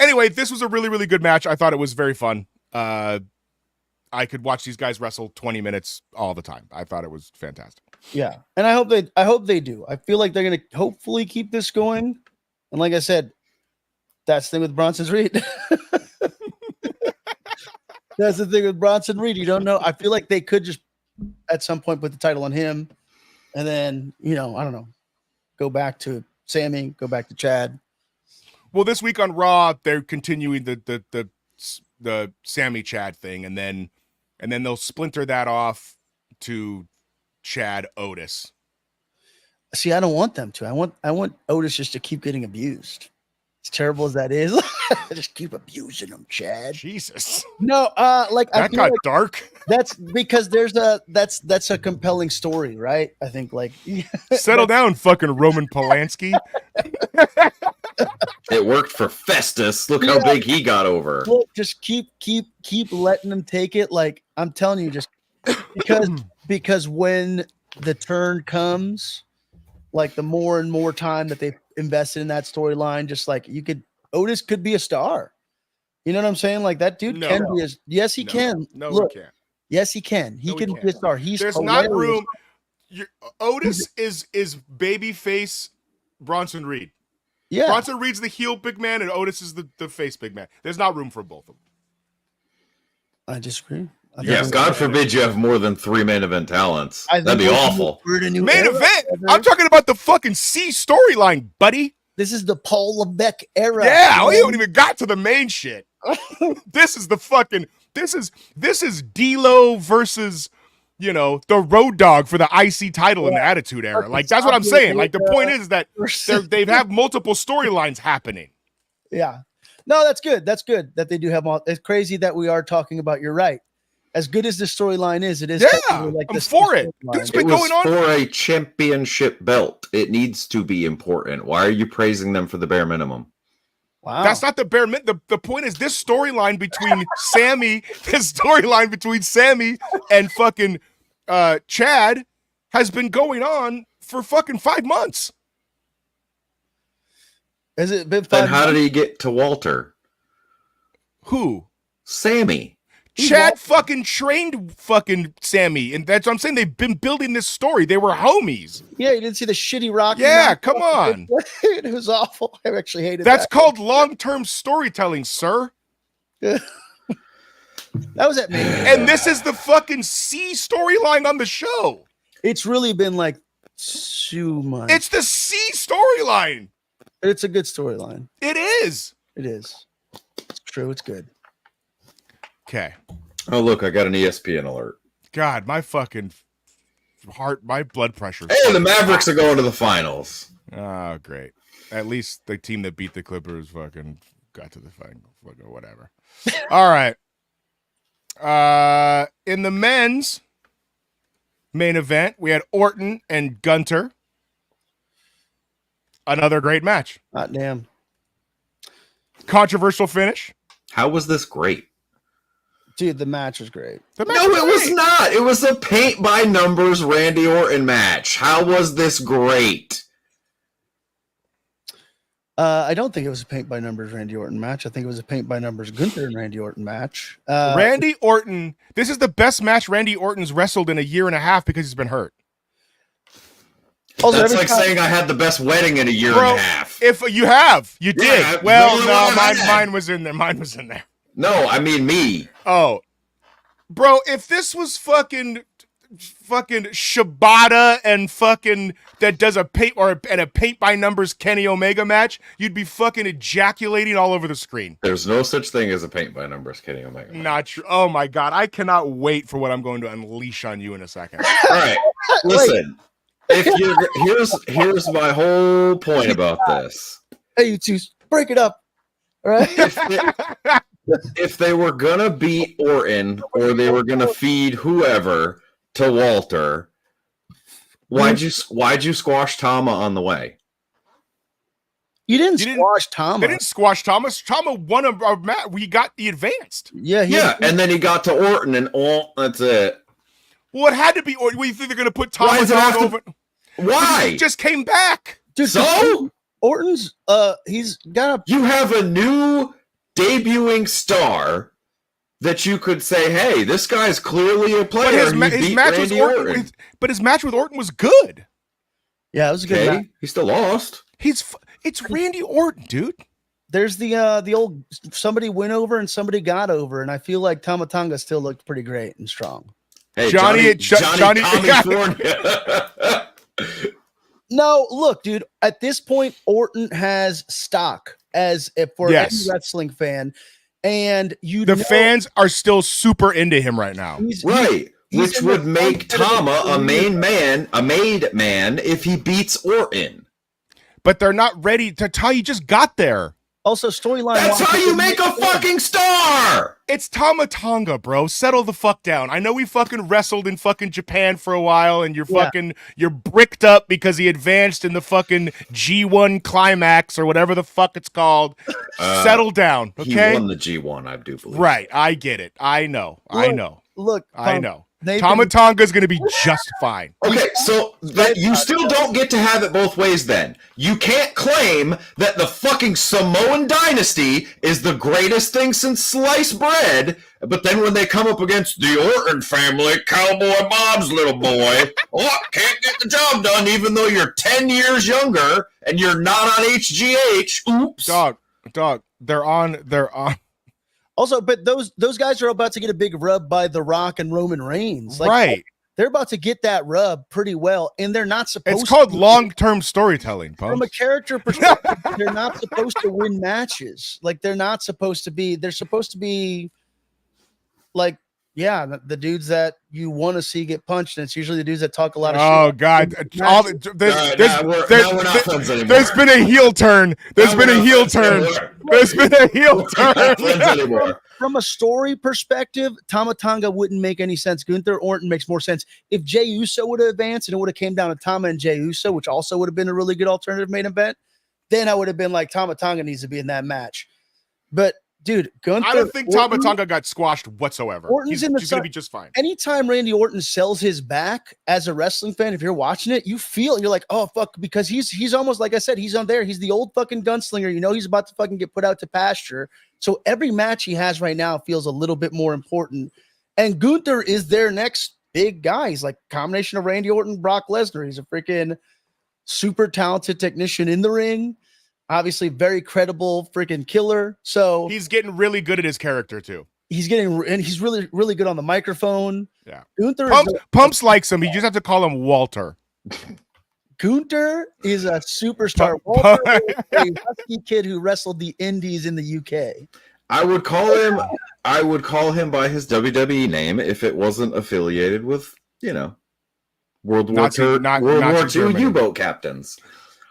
Anyway, this was a really, really good match. I thought it was very fun. I could watch these guys wrestle 20 minutes all the time. I thought it was fantastic. Yeah, and I hope they do. I feel like they're gonna hopefully keep this going. And like I said, that's the thing with Bronson Reed. That's the thing with Bronson Reed. You don't know. I feel like they could just at some point put the title on him, and then I don't know, go back to Sammy, go back to Chad. Well, this week on Raw, they're continuing the Sammy Chad thing, and then they'll splinter that off to Chad Otis. See, I don't want them to. I want Otis just to keep getting abused. As terrible as that is, just keep abusing him, Chad. Jesus. No, like that got dark. That's because that's a compelling story, right? I think like settle down, fucking Roman Polanski. It worked for Festus. Look how big he got over. Look, just keep letting them take it. Like I'm telling you, just because when the turn comes, like the more and more time that they've invested in that storyline, just like Otis could be a star. You know what I'm saying? Like that dude can be yes, he can. No, look, he can't. Yes, he can. He can be a star. There's not room. Otis is babyface Bronson Reed. Yeah. Bronson Reed's the heel big man and Otis is the face big man. There's not room for both of them. I disagree. Yes, God forbid you have more than 3 main event talents. That'd be awful. Main event? I'm talking about the fucking C storyline, buddy. This is the Paul Levesque era. Yeah, we haven't even got to the main shit. This is the fucking this is D-Lo versus the Road Dogg for the IC title in the Attitude Era. Like that's what I'm saying. Like the point is that they have multiple storylines happening. Yeah. No, that's good. That's good that they do have all. It's crazy that we are talking about. You're right. As good as this storyline is, it is. Yeah, like I'm for it. It's been going on for a championship belt. It needs to be important. Why are you praising them for the bare minimum? Wow, that's not the bare minimum. The point is this storyline between Sammy and fucking Chad has been going on for fucking 5 months. Has it been 5 months? Then how did he get to Walter? Who? Sammy. Chad fucking trained fucking Sammy, and that's what I'm saying. They've been building this story. They were homies. Yeah, you didn't see the shitty rock. Yeah, come on. It was awful. I actually hated That's that. called long-term storytelling, sir. That was at me. And this is the fucking C storyline on the show. It's really been like 2 months. It's the C storyline. It's a good storyline. It is. It is. It's true. It's good. Okay. Oh, look, I got an ESPN alert. God, my fucking heart, my blood pressure. Hey, the Mavericks are going to the finals. Oh, great. At least the team that beat the Clippers fucking got to the final. Fucking whatever. All right. In the men's main event, we had Orton and Gunter. Another great match. Hot damn. Controversial finish. How was this great? Dude, the match was great. No, it was not. It was a paint by numbers Randy Orton match. How was this great? I don't think it was a paint by numbers Randy Orton match. I think it was a paint by numbers Gunter and Randy Orton match. Randy Orton, this is the best match Randy Orton's wrestled in a year and a half because he's been hurt. Also, that's like saying I had the best wedding in a year and a half. If you did. Yeah, well, no, mine was in there. Mine was in there. No, I mean me. Oh, bro, if this was fucking Shibata and fucking that does a paint and a paint by numbers Kenny Omega match, you'd be fucking ejaculating all over the screen. There's no such thing as a paint by numbers Kenny Omega. Not true. Oh my God, I cannot wait for what I'm going to unleash on you in a second. All right, listen. Here's my whole point about this. Hey, you two, break it up. All right. If they were gonna beat Orton or they were gonna feed whoever to Walter, why'd you squash Toma on the way? You didn't squash Toma. They didn't squash Thomas. Toma won a match. We got the advanced. Yeah, and then he got to Orton, and that's it. Well, it had to be Orton. What, you think they're gonna put Thomas on over? Why? He just came back. Dude, so Orton's he's got a. You have a new debuting star that you could say, hey, this guy's clearly a player. But his match with Orton, but his match with Orton was good. Yeah, it was a good match. He still lost. It's Randy Orton, dude. There's the old somebody went over and somebody got over, and I feel like Tama Tonga still looked pretty great and strong. Hey, Johnny No, look, dude. At this point, Orton has stock as for any wrestling fan, and the fans are still super into him right now, right? Which would make Tama a made man if he beats Orton. But they're not ready to tell you. Just got there. Also, storyline. That's how you make a fucking star. It's Tama Tonga, bro. Settle the fuck down. I know we fucking wrestled in fucking Japan for a while, and you're bricked up because he advanced in the fucking G1 climax or whatever the fuck it's called. Settle down, okay? He won the G1, I do believe. Right, I get it. I know. Look, I know. Tama Tonga is going to be just fine. Okay, so you still don't get to have it both ways then. You can't claim that the fucking Samoan dynasty is the greatest thing since sliced bread, but then when they come up against the Orton family, Cowboy Bob's little boy, can't get the job done even though you're 10 years younger and you're not on HGH. Oops. Dog, they're on. Also, but those guys are about to get a big rub by The Rock and Roman Reigns. Right. They're about to get that rub pretty well, and they're not supposed to. It's called long-term storytelling, Pumps. From a character perspective, they're not supposed to win matches. Like, they're not supposed to be. They're supposed to be like, the dudes that you want to see get punched, and it's usually the dudes that talk a lot of shit. Oh, God. We're not friends anymore. There's been a heel turn. There's been a heel turn. From a story perspective, Tama Tonga wouldn't make any sense. Gunter Orton makes more sense. If Jey Uso would have advanced and it would have came down to Tama and Jey Uso, which also would have been a really good alternative main event, then I would have been like, Tama Tonga needs to be in that match. But dude, Gunter, I don't think Tama Tonga got squashed whatsoever. He's going to be just fine. Anytime Randy Orton sells his back as a wrestling fan, if you're watching it, you're like, oh fuck, because he's almost, like I said, he's on there. He's the old fucking gunslinger. You know, he's about to fucking get put out to pasture. So every match he has right now feels a little bit more important. And Gunter is their next big guy. He's like a combination of Randy Orton, Brock Lesnar. He's a freaking super talented technician in the ring. Obviously, very credible freaking killer. So he's getting really good at his character too. He's really, really good on the microphone. Yeah. Pumps likes him. You just have to call him Walter. Gunter is a superstar. Walter is a husky kid who wrestled the Indies in the UK. I would call him by his WWE name if it wasn't affiliated with, World War II U-boat captains.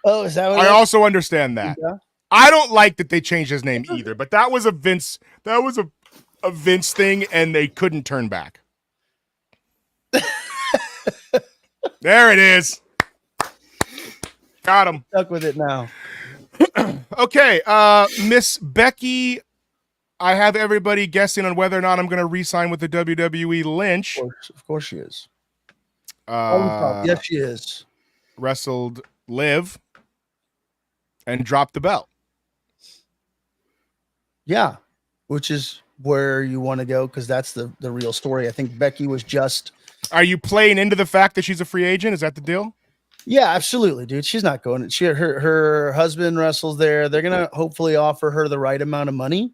Oh, is that what I also understand that. Yeah. I don't like that they changed his name either, but that was a Vince thing, and they couldn't turn back. There it is. Got him. Stuck with it now. Okay, Miss Becky, I have everybody guessing on whether or not I'm going to re-sign with the WWE. Lynch. Of course she is. Yes, she is. Wrestled Liv and dropped the belt. Yeah, which is where you want to go because that's the real story. I think Becky was just. Are you playing into the fact that she's a free agent? Is that the deal? Yeah, absolutely, dude. She's not going. Her husband wrestles there. They're gonna hopefully offer her the right amount of money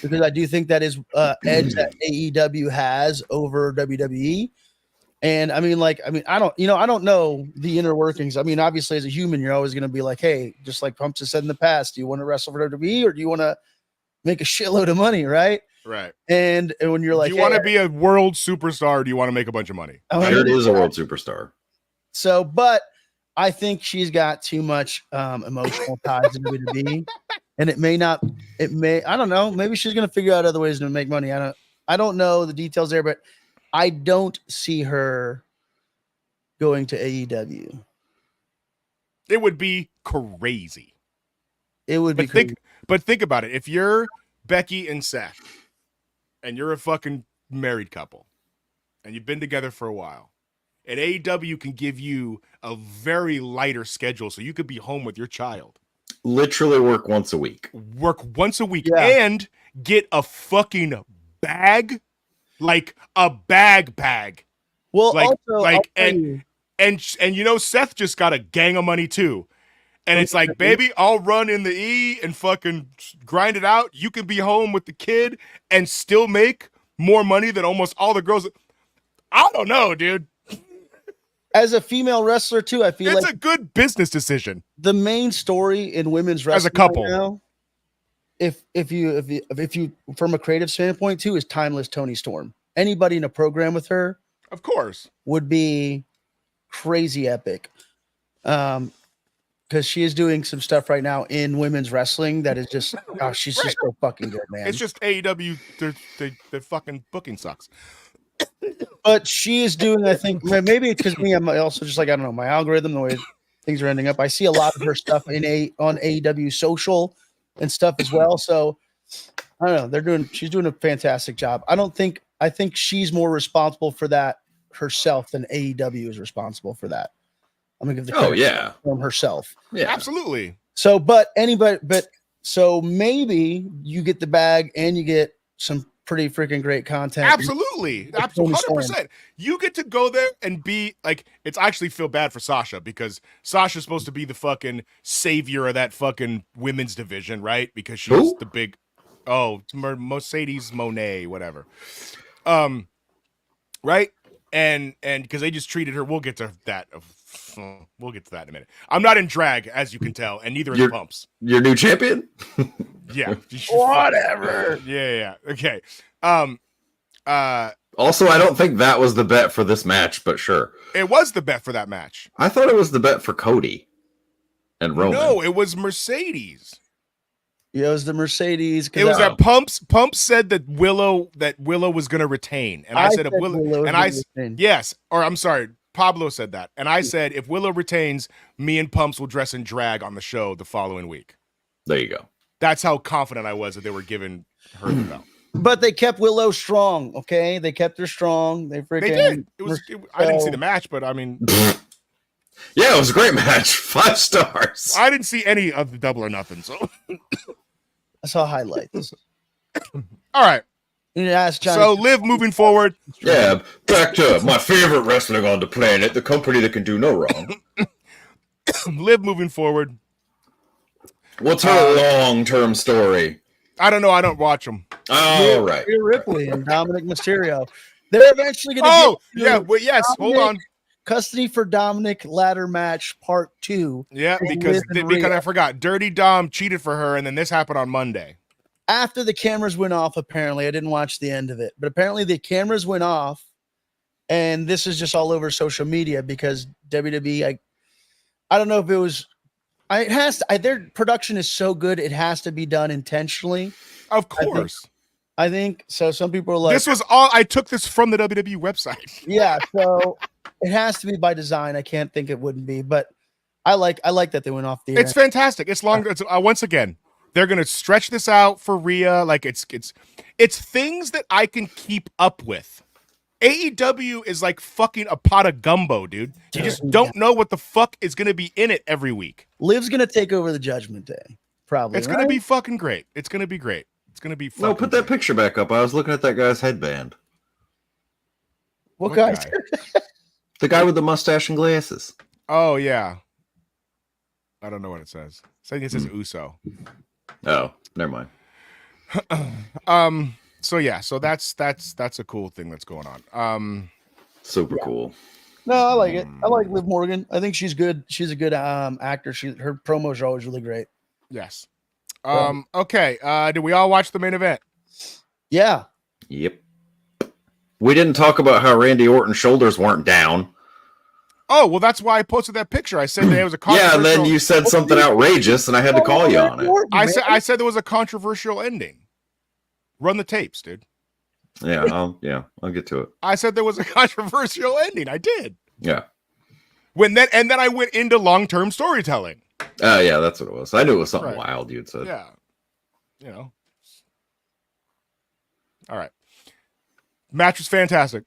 because I do think that is edge that AEW has over WWE. And I don't know the inner workings. I mean, obviously, as a human, you're always going to be like, hey, just like Pumps has said in the past, do you want to wrestle for WWE or do you want to make a shitload of money, right? Right. And when you're like, do you want to be a world superstar or do you want to make a bunch of money? Sure, it is a world superstar. So, but I think she's got too much emotional ties to WWE. And I don't know. Maybe she's going to figure out other ways to make money. I don't know the details there, but I don't see her going to AEW. It would be crazy. It would be crazy. But think about it. If you're Becky and Seth and you're a fucking married couple and you've been together for a while, and AEW can give you a very lighter schedule so you could be home with your child. Literally work once a week. And get a fucking bag, like a bag. Well, Like, also, like, I'll tell and- you, And you know, Seth just got a gang of money too. And it's like, baby, I'll run in the E and fucking grind it out. You can be home with the kid and still make more money than almost all the girls. I don't know, dude. as a female wrestler too, I feel It's like a good business decision. the main story in women's wrestling As a couple. right now, if you from a creative standpoint too, is timeless Tony Storm. Anybody in a program with her Of course. would be crazy epic. Because she is doing some stuff right now in women's wrestling that is just, oh, she's just so fucking good, man. It's just AEW, their fucking booking sucks. But she is doing, I think, maybe it's because me, I'm also just like, I don't know, my algorithm, the way things are ending up. I see a lot of her stuff on AEW social and stuff as well. So I don't know, she's doing a fantastic job. I think she's more responsible for that herself than AEW is responsible for that. I'm gonna give the credit from herself. Yeah. Absolutely. So, so maybe you get the bag and you get some pretty freaking great content. Absolutely. Like Tony Storm. 100%. You get to go there and be like, it's actually feel bad for Sasha because Sasha's supposed to be the fucking savior of that fucking women's division, right? Because she's the big, it's Mercedes Monet, whatever. Right? And because they just treated her, we'll get to that. We'll get to that in a minute. I'm not in drag, as you can tell, and neither is Pumps. Your new champion? Yeah. Whatever. Yeah. Okay. Also, I don't think that was the bet for this match, but sure. It was the bet for that match. I thought it was the bet for Cody and Roman. No, it was Mercedes. Yeah, it was the Mercedes. It was that Pumps said that Willow was going to retain, and I said if Willow, and I yes, or I'm sorry, Pablo said that, and I said if Willow retains, me and Pumps will dress in drag on the show the following week. There you go. That's how confident I was that they were giving her the belt. But they kept Willow strong. Okay, they kept her strong. They did. I didn't see the match, but I mean, yeah, it was a great match. 5 stars. I didn't see any of the Double or Nothing, so I saw highlights. All right. You need to ask Johnny. So Liv moving forward. Yeah, back to my favorite wrestling on the planet, the company that can do no wrong. Liv moving forward. What's her long-term story? I don't know. I don't watch them. All right. Rhea Ripley and Dominic Mysterio. They're eventually going to. Oh, yeah. Well, yes. Hold on. Custody for Dominic ladder match part 2. Yeah, because I forgot. Dirty Dom cheated for her, and then this happened on Monday. After the cameras went off, apparently, I didn't watch the end of it, but apparently the cameras went off, and this is just all over social media because WWE. I don't know if it was. It has to. Their production is so good; it has to be done intentionally. Of course. I think so. Some people are like, "This was all." I took this from the WWE website. Yeah, so it has to be by design. I can't think it wouldn't be, but I like that they went off the air. It's fantastic. It's long. It's, once again, they're gonna stretch this out for Rhea. Like it's things that I can keep up with. AEW is like fucking a pot of gumbo, dude. You just don't know what the fuck is gonna be in it every week. Liv's gonna take over the Judgment Day, probably. It's gonna be fucking great. It's gonna be great. It's gonna be. No, put that picture back up. I was looking at that guy's headband. What guy? The guy with the mustache and glasses. Oh yeah. I don't know what it says. I think it says Uso. Oh, never mind. So yeah, so that's a cool thing that's going on. Super cool. No, I like it. I like Liv Morgan. I think she's good. She's a good actor. Her promos are always really great. Yes. Okay. Did we all watch the main event? Yeah. Yep. We didn't talk about how Randy Orton's shoulders weren't down. Oh, well, that's why I posted that picture. I said there was a yeah, and then you said something outrageous, and I had to call you on it. I said there was a controversial ending. Run the tapes, dude. Yeah, I'll get to it. I said there was a controversial ending. I did. Yeah. And then I went into long-term storytelling. Yeah, that's what it was. I knew it was something wild you'd said. Yeah. You know. All right. Match was fantastic.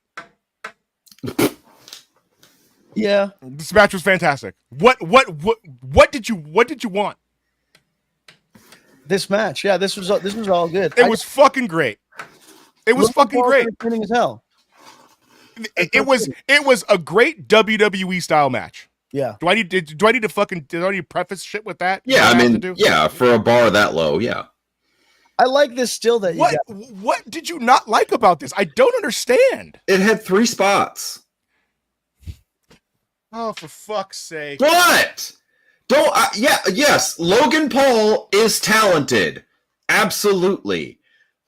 Yeah. This match was fantastic. What did you want? This match. Yeah, this was all good. It was fucking great. It was Logan fucking Paul's great. entertaining as hell. It was a great WWE style match. Yeah. Do I need to preface shit with that? Yeah, What I have mean, to do? yeah, for a bar that low, yeah. I like this still that you What did you not like about this? I don't understand. It had 3 spots. Oh, for fuck's sake. What? Don't, yes, Logan Paul is talented. Absolutely.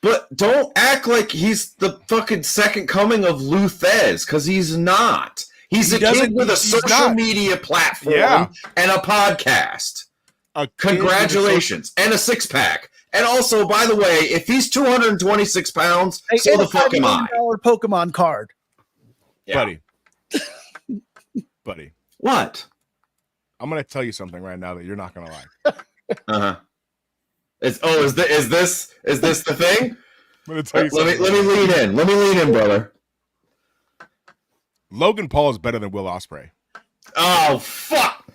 But don't act like he's the fucking second coming of Luthez, because he's not. He's a kid with a social media platform and a podcast. Congratulations. And a 6-pack. And also, by the way, if he's 226 pounds, so the fuck am I. Pokemon card. Yeah. Buddy. What? I'm going to tell you something right now that you're not going to like. Uh-huh. Is this the thing? I'm gonna tell you let me lean in. Let me lean in, brother. Logan Paul is better than Will Osprey. Oh, fuck.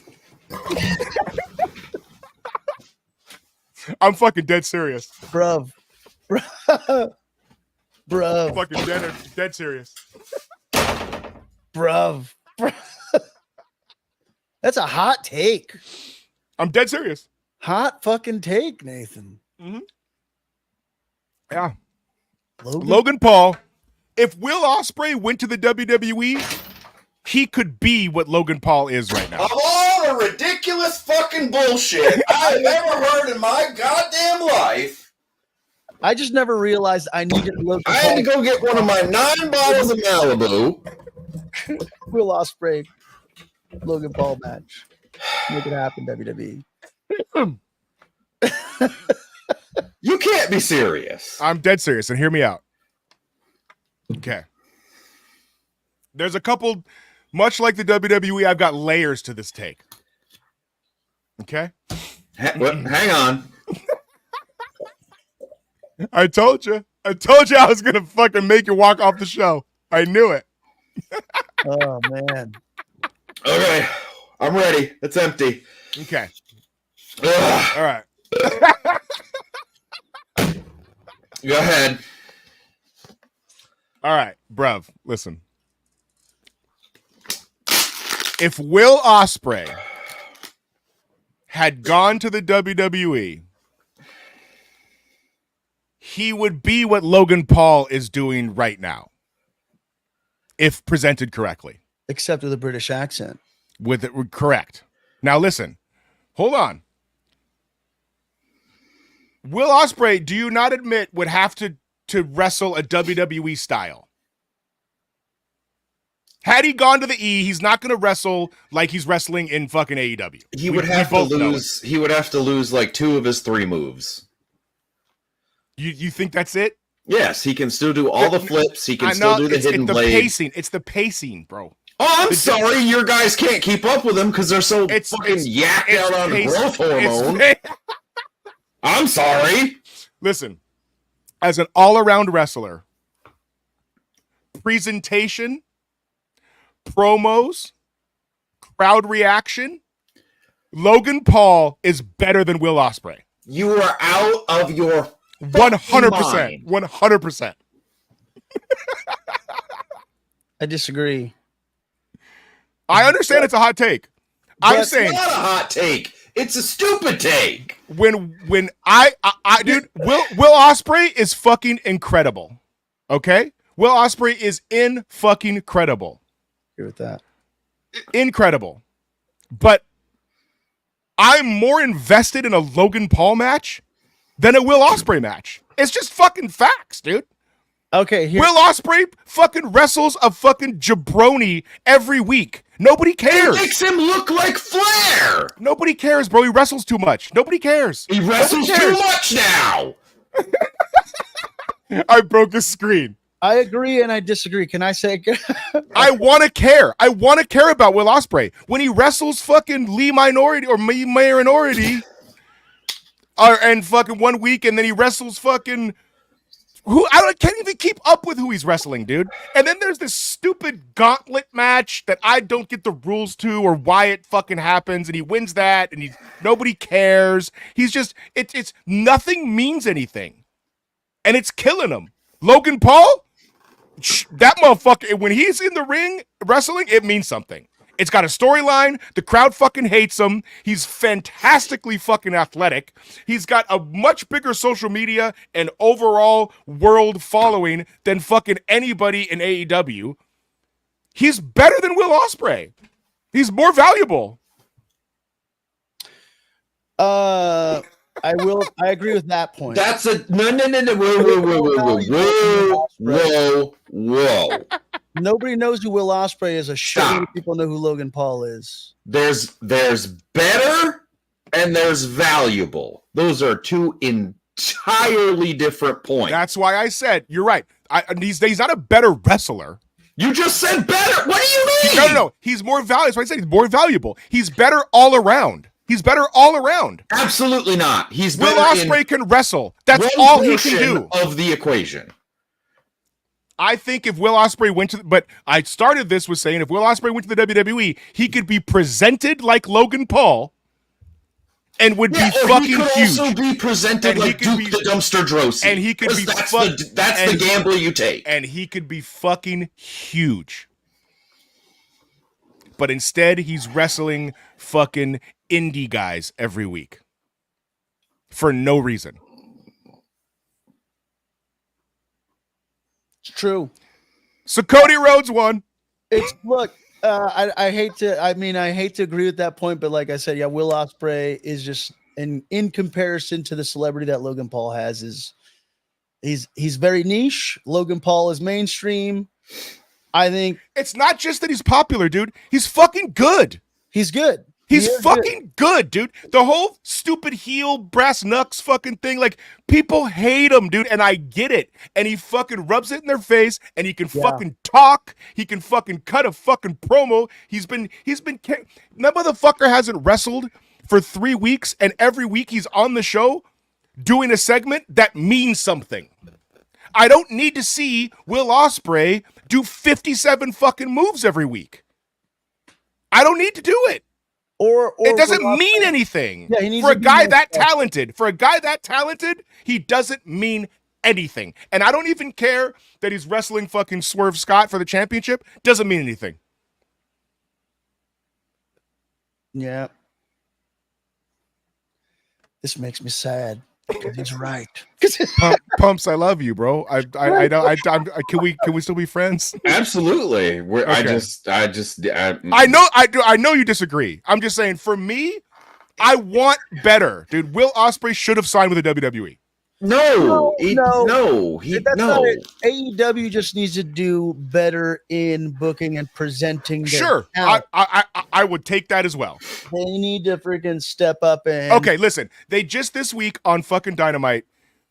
I'm fucking dead serious. Bruv. I'm fucking dead serious. Bruv. That's a hot take. I'm dead serious. Hot fucking take, Nathan. Mm-hmm. Yeah. Logan Paul, if Will Osprey went to the WWE, he could be what Logan Paul is right now. Of all the ridiculous fucking bullshit I've ever heard in my goddamn life, I just never realized I needed Logan I had to go get one of my 9 bottles of Malibu. Will Osprey, Logan Paul match. Make it happen, WWE. You can't be serious. I'm dead serious, and hear me out. Okay. There's a couple, much like the WWE, I've got layers to this take. Okay? Hang on. I told you I was going to fucking make you walk off the show. I knew it. Oh, man. Okay. I'm ready. It's empty. Okay. Ugh. All right. Go ahead. All right, bruv, listen. If Will Osprey had gone to the WWE, he would be what Logan Paul is doing right now, if presented correctly. Except with a British accent. With it correct. Now listen, hold on. Will Osprey, do you not admit, would have to wrestle a WWE style? Had he gone to the E, he's not going to wrestle like he's wrestling in fucking AEW. He would have to lose. He would have to lose like 2 of his 3 moves. You think that's it? Yes, he can still do all the flips. He can still do the hidden blade. Pacing. It's the pacing, bro. Oh, I'm sorry. Your guys can't keep up with him because they're so fucking yacked out on growth hormone. I'm sorry. Listen, as an all-around wrestler, presentation, promos, crowd reaction, Logan Paul is better than Will Osprey. You are out of your 100%. 100%. I disagree. I understand it's a hot take. I'm saying it's not a hot take. It's a stupid take. When I dude, Will Osprey is fucking incredible. Okay? Will Osprey is in fucking credible. Agree with that. Incredible. But I'm more invested in a Logan Paul match than a Will Osprey match. It's just fucking facts, dude. Okay, Will Osprey fucking wrestles a fucking jabroni every week. Nobody cares. It makes him look like Flair. Nobody cares, bro. He wrestles too much. Nobody cares. He wrestles too much now. I broke the screen. I agree and I disagree. Can I say I want to care. I want to care about Will Osprey. When he wrestles fucking Lee Minority or Minority and fucking 1 week, and then he wrestles fucking can't even keep up with who he's wrestling, dude. And then there's this stupid gauntlet match that I don't get the rules to or why it fucking happens, and he wins that, and nobody cares. He's just it's nothing means anything, and it's killing him. Logan Paul, that motherfucker, when he's in the ring wrestling, it means something. It's got a storyline. The crowd fucking hates him. He's fantastically fucking athletic. He's got a much bigger social media and overall world following than fucking anybody in AEW. He's better than Will Osprey. He's more valuable. I agree with that point. That's a no. Whoa. Nobody knows who Will Osprey is. Many people know who Logan Paul is. There's better and there's valuable. Those are two entirely different points. That's why I said you're right. He's not a better wrestler. You just said better. What do you mean? No. He's more valuable. That's why I said he's more valuable. He's better all around. He's better all around. Absolutely not. He's Will better Osprey in can wrestle. That's one all he can portion do of the equation. I think if Will Osprey went to, but I started this with saying if Will Osprey went to the WWE, he could be presented like Logan Paul, and would be fucking he could huge. also be presented And like Duke the Dumpster Drosy. And he could be that's the gamble you take. And he could be fucking huge. But instead, he's wrestling fucking indie guys every week for no reason. It's true. So Cody Rhodes won. Look, I hate to agree with that point, but like I said, yeah, Will Osprey is just in comparison to the celebrity that Logan Paul has, he's very niche. Logan Paul is mainstream. I think it's not just that he's popular, dude. He's fucking good. He's good. He's fucking good, dude. The whole stupid heel brass knucks fucking thing, like, people hate him, dude, and I get it. And he fucking rubs it in their face, and he can fucking talk. He can fucking cut a fucking promo. That motherfucker hasn't wrestled for 3 weeks, and every week he's on the show doing a segment that means something. I don't need to see Will Osprey do 57 fucking moves every week. I don't need to do it. Or it doesn't mean anything. Yeah, he needs for a to be guy more that special. talented. For a guy that talented, he doesn't mean anything. And I don't even care that he's wrestling fucking Swerve Scott for the championship. Doesn't mean anything. Yeah. This makes me sad because he's right. Pumps, I love you, bro. I can we still be friends? Absolutely. Okay. I I know you disagree. I'm just saying, for me, I want better, dude. Will Osprey should have signed with the WWE. No. That's not it. AEW just needs to do better in booking and presenting. Sure, I would take that as well. They need to freaking step up and. Okay, listen. They just this week on fucking Dynamite,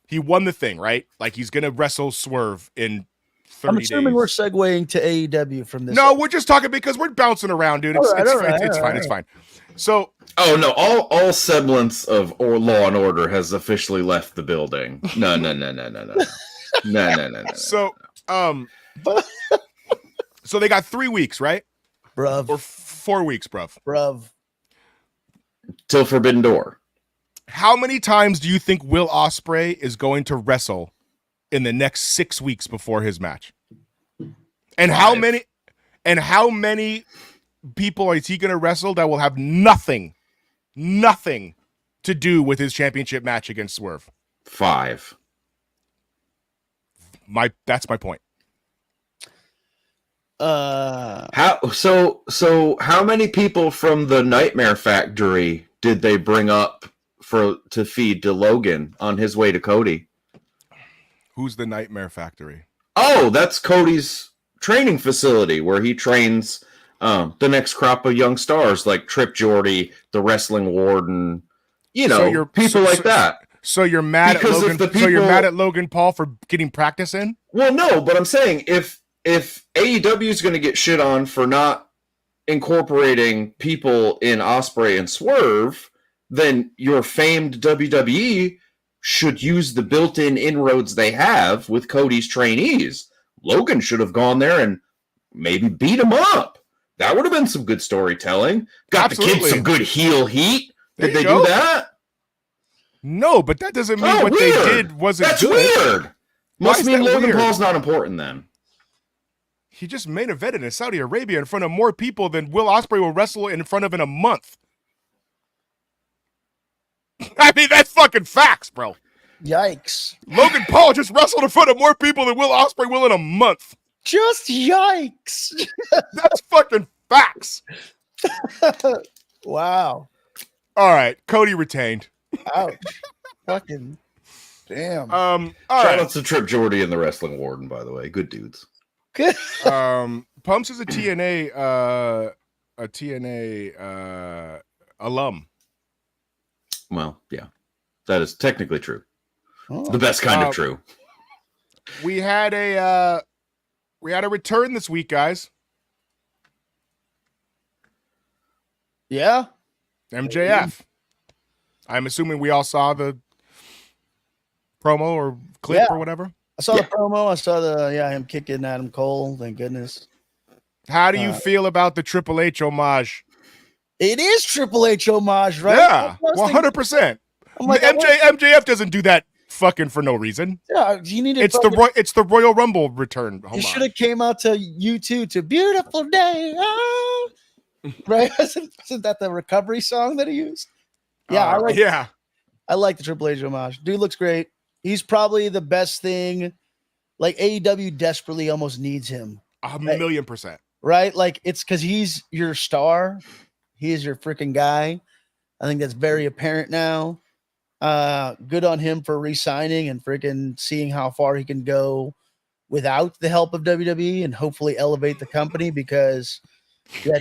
he won the thing, right? Like, he's gonna wrestle Swerve in 30 I'm assuming days. we're segueing to AEW from this. No, we're just talking because we're bouncing around, dude. It's fine. right. It's fine. So, all semblance of Law and Order has officially left the building. No. So, so they got 3 weeks, right? bruv. Or 4 weeks, bruv. Till Forbidden Door. How many times do you think Will Osprey is going to wrestle in the next 6 weeks before his match? And how many people is he going to wrestle that will have nothing to do with his championship match against Swerve? 5. That's my point. How many people from the Nightmare Factory did they bring up to feed to Logan on his way to Cody? Who's the Nightmare Factory? Oh, that's Cody's training facility where he trains the next crop of young stars like Trip Jordy, the Wrestling Warden, people like that. So you're mad Because at of Logan. the So you're people- mad at Logan Paul for getting practice in? Well, no, but I'm saying if AEW is going to get shit on for not incorporating people in Osprey and Swerve, then your famed WWE should use the built-in inroads they have with Cody's trainees. Logan should have gone there and maybe beat him up. That would have been some good storytelling. Got Absolutely. the kids some good heel heat. There Did you they go. do that? No, but that doesn't mean Oh, what weird. they did wasn't That's good. weird. Must is mean that Logan weird? Paul's not important then. He just main evented in Saudi Arabia in front of more people than Will Osprey will wrestle in front of in a month. I mean, that's fucking facts, bro. Yikes. Logan Paul just wrestled in front of more people than Will Osprey will in a month. Just yikes. That's fucking facts. Wow. All right, Cody retained. Ouch. Fucking damn. All Shout right. out to Trip Jordy and the Wrestling Warden, by the way. Good dudes. Good. Pumps is a TNA alum. Well, yeah. That is technically true. Oh. The best kind of true. We had a return this week, guys. Yeah. MJF. I'm assuming we all saw the promo or clip or whatever. I saw the promo. I saw him kicking Adam Cole. Thank goodness. How do you feel about the Triple H homage? It is Triple H homage, right? Yeah, 100%. MJF doesn't do that fucking for no reason. Yeah, you need to. It's the Royal Rumble return homage. You should have came out to U2 to "Beautiful Day." Oh. Right? Isn't that the recovery song that he used? Yeah, I like the Triple H homage. Dude looks great. He's probably the best thing. Like AEW desperately almost needs him. 1,000,000%. Right? Like it's because he's your star. He is your freaking guy. I think that's very apparent now. Good on him for re-signing and freaking seeing how far he can go without the help of WWE and hopefully elevate the company because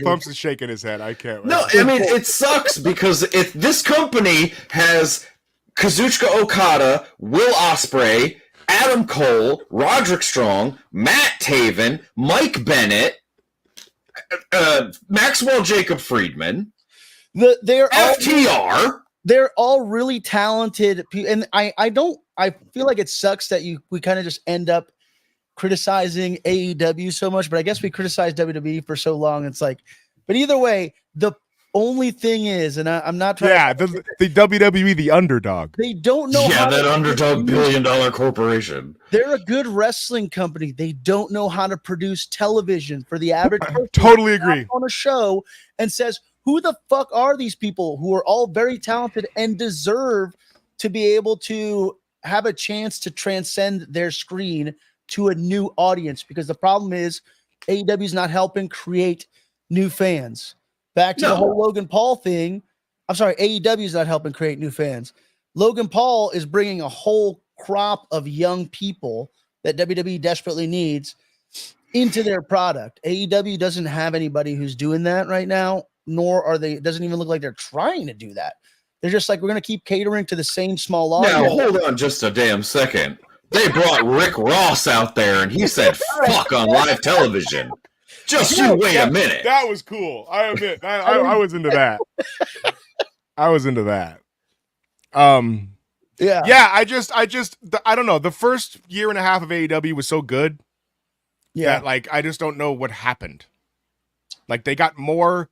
Pumps is shaking his head. I can't. No, I mean, it sucks because if this company has Kazuchika Okada, Will Osprey, Adam Cole, Roderick Strong, Matt Taven, Mike Bennett, Maxwell Jacob Friedman, they're FTR. They're all really talented people, and I feel like it sucks that we kind of just end up criticizing AEW so much, but I guess we criticized WWE for so long. It's like, but either way, the only thing is, and I'm not trying. Yeah, the WWE, the underdog. They don't know. Yeah, that underdog billion-dollar corporation. They're a good wrestling company. They don't know how to produce television for the average person. Totally agree. On a show and says, who the fuck are these people who are all very talented and deserve to be able to have a chance to transcend their screen to a new audience? Because the problem is AEW is not helping create new fans. Back to the whole Logan Paul thing. I'm sorry, AEW is not helping create new fans. Logan Paul is bringing a whole crop of young people that WWE desperately needs into their product. AEW doesn't have anybody who's doing that right now, nor are they. It doesn't even look like they're trying to do that. They're just like, we're going to keep catering to the same small audience. Now, hold on just a damn second. They brought Rick Ross out there, and he said, fuck on live television. Just you wait a minute. That was cool. I admit. I was into that. I was into that. Yeah. I don't know. The first year and a half of AEW was so good. Yeah. That, like, I just don't know what happened. Like, they got more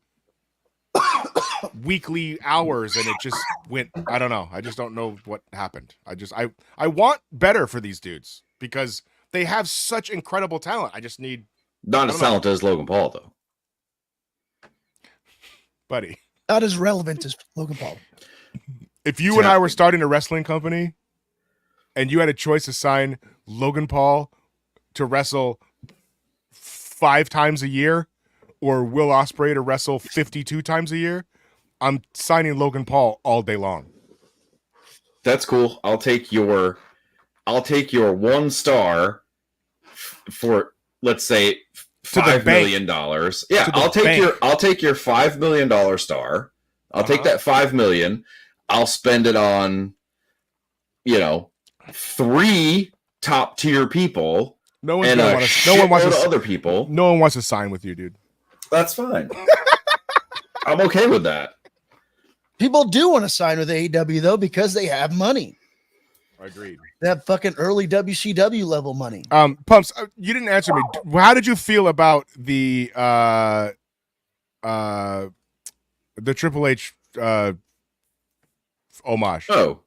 weekly hours and it just went, I don't know. I just don't know what happened. I want better for these dudes because they have such incredible talent. I just need. Not as talented as Logan Paul, though. Buddy. Not as relevant as Logan Paul. If you and I were starting a wrestling company and you had a choice to sign Logan Paul to wrestle 5 times a year or Will Osprey to wrestle 52 times a year, I'm signing Logan Paul all day long. That's cool. I'll take your 1 star for, let's say, $5 million. Yeah, I'll take your $5 million star. I'll take that $5 million. I'll spend it on, 3 top tier people. No one wants other people. No one wants to sign with you, dude. That's fine. I'm okay with that. People do want to sign with AEW though because they have money. Agreed. They have fucking early WCW level money. Pumps, you didn't answer me. How did you feel about the Triple H homage? Oh,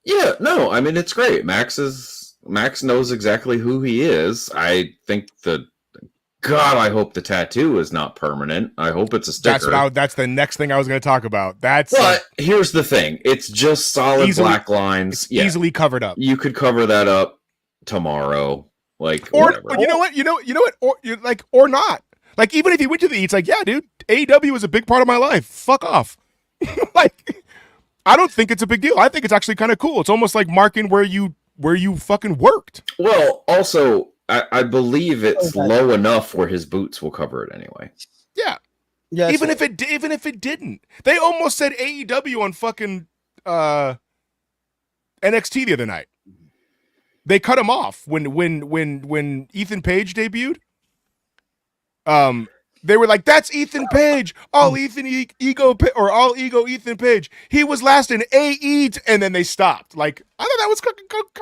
yeah, no, I mean, it's great. Max is Max knows exactly who he is. I think God, I hope the tattoo is not permanent. I hope it's a sticker. That's the next thing I was going to talk about. But here's the thing: it's just solid black lines. It's easily covered up. You could cover that up tomorrow, like or whatever. You know what, or not. Like even if you went to the, it's like, yeah, dude, AEW is a big part of my life. Fuck off. Like, I don't think it's a big deal. I think it's actually kind of cool. It's almost like marking where you fucking worked. Well, also, I believe it's low enough where his boots will cover it anyway. Yeah. Yeah. Even if it didn't, they almost said AEW on fucking NXT the other night. They cut him off when Ethan Page debuted. They were like, "That's Ethan Page, all Ethan ego or all ego Ethan Page. He was last in AE," and then they stopped. Like, I thought that was kind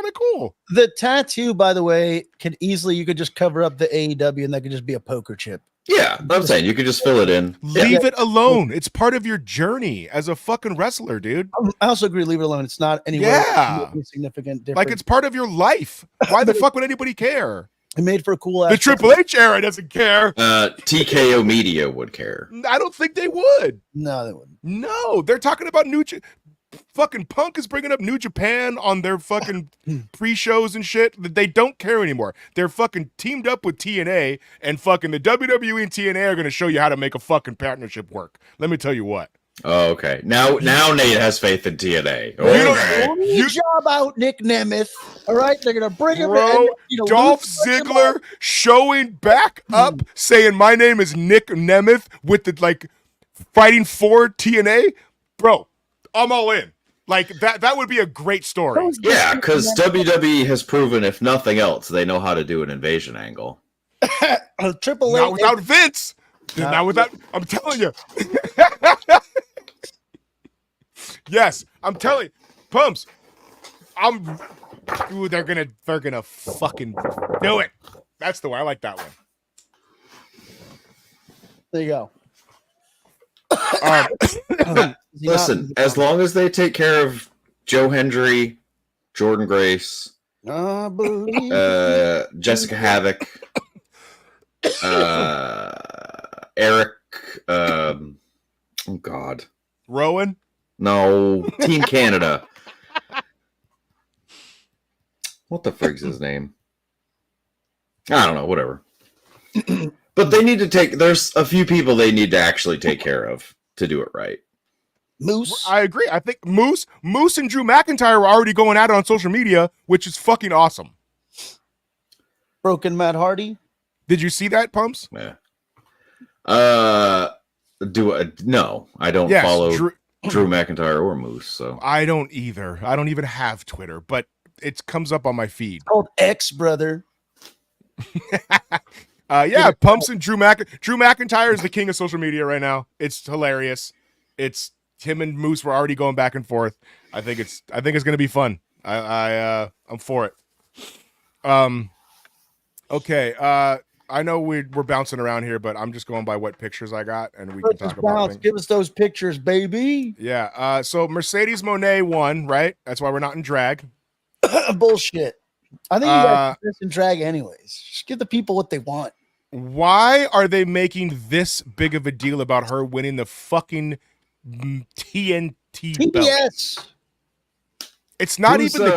of cool. The tattoo, by the way, you could just cover up the AEW, and that could just be a poker chip. Yeah, I'm saying you could just fill it in. Leave it alone. It's part of your journey as a fucking wrestler, dude. I also agree. Leave it alone. It's not anywhere significant difference. Like, it's part of your life. Why the fuck would anybody care? It made for a cool. The Triple H era doesn't care. TKO Media would care. I don't think they would. No, they wouldn't. No, they're talking about fucking Punk is bringing up New Japan on their fucking pre-shows and shit. They don't care anymore. They're fucking teamed up with TNA, and fucking the WWE and TNA are going to show you how to make a fucking partnership work. Let me tell you what. Oh, okay. Now Nate has faith in TNA. You job out Nick Nemeth. All right, they're gonna bring him in. Dolph Ziggler showing back up, saying my name is Nick Nemeth with the fighting for TNA, bro. I'm all in. Like that would be a great story. Yeah, because WWE has proven, if nothing else, they know how to do an invasion angle. Triple H, not without Vince. Not without. I'm telling you. Yes, I'm telling you, Pumps. They're gonna fucking do it. That's the way I like that one. There you go. Listen, as long as they take care of Joe Hendry, Jordan Grace, Jessica Havoc, Eric, oh God, Rowan. No, Team Canada. What the frig's his name? I don't know, whatever. But they need to there's a few people they need to actually take care of to do it right. Moose. I agree. I think Moose and Drew McIntyre were already going at it on social media, which is fucking awesome. Broken Matt Hardy. Did you see that, Pumps? Yeah. No, I don't follow Drew McIntyre or Moose, so I don't either. I don't even have Twitter, but it comes up on my feed. It's called X, brother. Yeah, Pumps and Drew McIntyre is the king of social media right now. It's hilarious. It's him and Moose were already going back and forth. I think it's going to be fun. I'm for it. Okay. I know we're bouncing around here, but I'm just going by what pictures I got, and we can talk about things. Give us those pictures, baby. Yeah. So Mercedes Moné won, right? That's why we're not in drag. Bullshit. I think you guys are in drag anyways. Just give the people what they want. Why are they making this big of a deal about her winning the fucking TNT belt? Yes. It's not even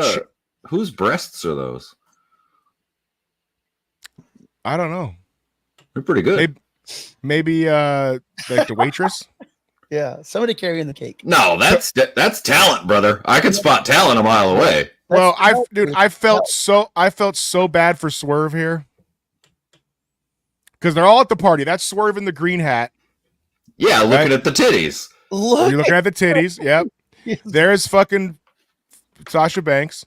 whose breasts are those? I don't know. They're pretty good. Maybe like the waitress. Yeah, somebody carrying the cake. No, that's talent, brother. I can spot talent a mile away. Well, I felt so bad for Swerve here because they're all at the party. That's Swerve in the green hat. Yeah, looking at the titties. You're looking at the titties. Yep. Yes. There's fucking Sasha Banks.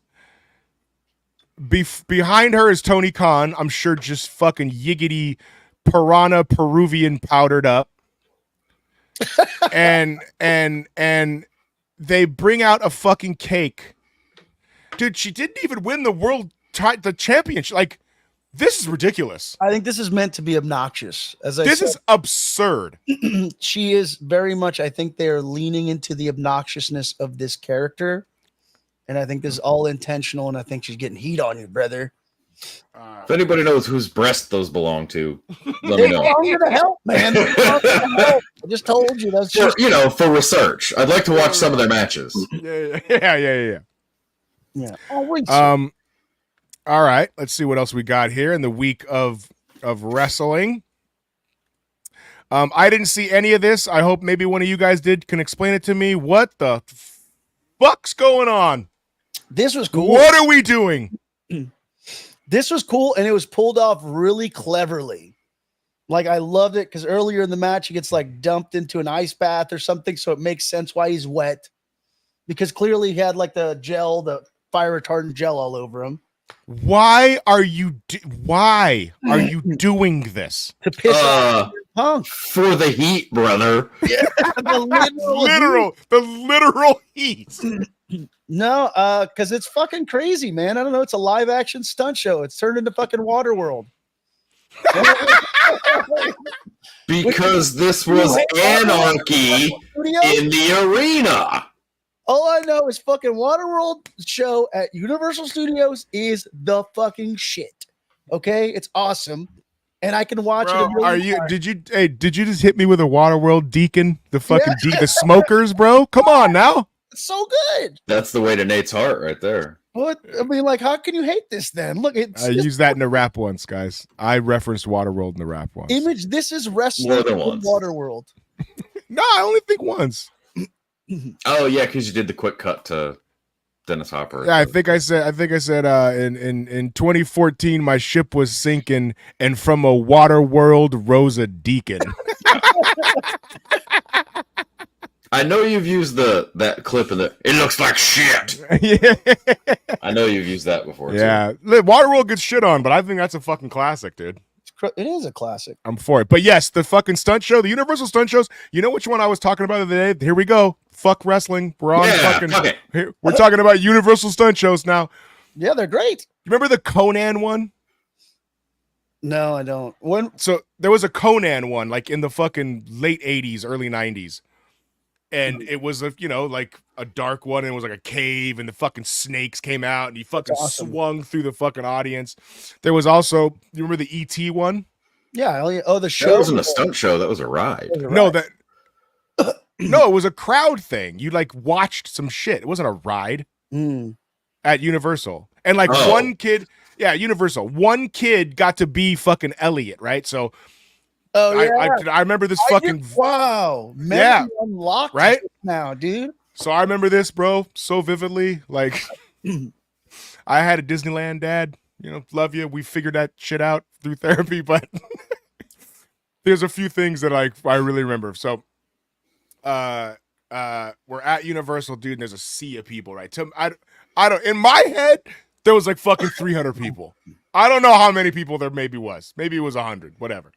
Behind her is Tony Khan. I'm sure just fucking yiggity piranha Peruvian powdered up. and they bring out a fucking cake. Dude, she didn't even win the championship. Like, this is ridiculous. I think this is meant to be obnoxious. This is absurd. She is very much, I think they're leaning into the obnoxiousness of this character. And I think this is all intentional, and I think she's getting heat on you, brother. If anybody knows whose breast those belong to, let They me know. belong to the help, man. They belong to the help. I just told you. That's just For research. I'd like to watch some of their matches. Yeah. Oh, All right, let's see what else we got here in the week of wrestling. I didn't see any of this. I hope maybe one of you guys can explain it to me. What the fuck's going on? this was cool. What are we doing? This was cool, and it was pulled off really cleverly. Like, I loved it because earlier in the match, he gets like dumped into an ice bath or something, so it makes sense why he's wet. Because clearly he had like the fire retardant gel all over him. Why are you doing this? To piss off Punk. For the heat, brother. The literal heat. No, because it's fucking crazy, man. I don't know. It's a live action stunt show. It's turned into fucking Waterworld. Because this was anarchy in the arena. All I know is fucking Waterworld show at Universal Studios is the fucking shit. Okay, it's awesome, and I can watch it. Did you just hit me with a Waterworld Deacon? The fucking the smokers, bro. Come on now. It's so good. That's the way to Nate's heart right there. What I mean, like, how can you hate this then? Look, I used that in the rap once, guys. I referenced Waterworld in the rap once. Image. This is wrestling More than in once. Waterworld. No, I only think once. Oh yeah, because you did the quick cut to Dennis Hopper. Yeah, I think I said in 2014 my ship was sinking, and from a Waterworld rose a deacon. I know you've used that clip in the. It looks like shit. Yeah. I know you've used that before. Yeah, Waterworld gets shit on, but I think that's a fucking classic, dude. It is a classic. I'm for it. But yes, the fucking stunt show, the Universal stunt shows. You know which one I was talking about the other day? Here we go. Fuck wrestling. We're on we're talking about Universal stunt shows now. Yeah, they're great. You remember the Conan one? No, I don't. So there was a Conan one, like in the fucking late 80s, early 90s. And it was like a dark one, and it was like a cave, and the fucking snakes came out, and he fucking swung through the fucking audience. There was also, you remember the ET one? Yeah. The show. That wasn't a stunt show. That was a ride. No, no, it was a crowd thing. You like watched some shit. It wasn't a ride at Universal. And like one kid, Universal. One kid got to be fucking Elliot, right? So I remember this fucking wow. Memory unlocked right now, dude. So I remember this, bro, so vividly. Like, I had a Disneyland dad. Love you. We figured that shit out through therapy, but there's a few things that I really remember. So, we're at Universal, dude, and there's a sea of people, right? I don't. In my head, there was like fucking 300 people. I don't know how many people there maybe was. Maybe it was 100, whatever.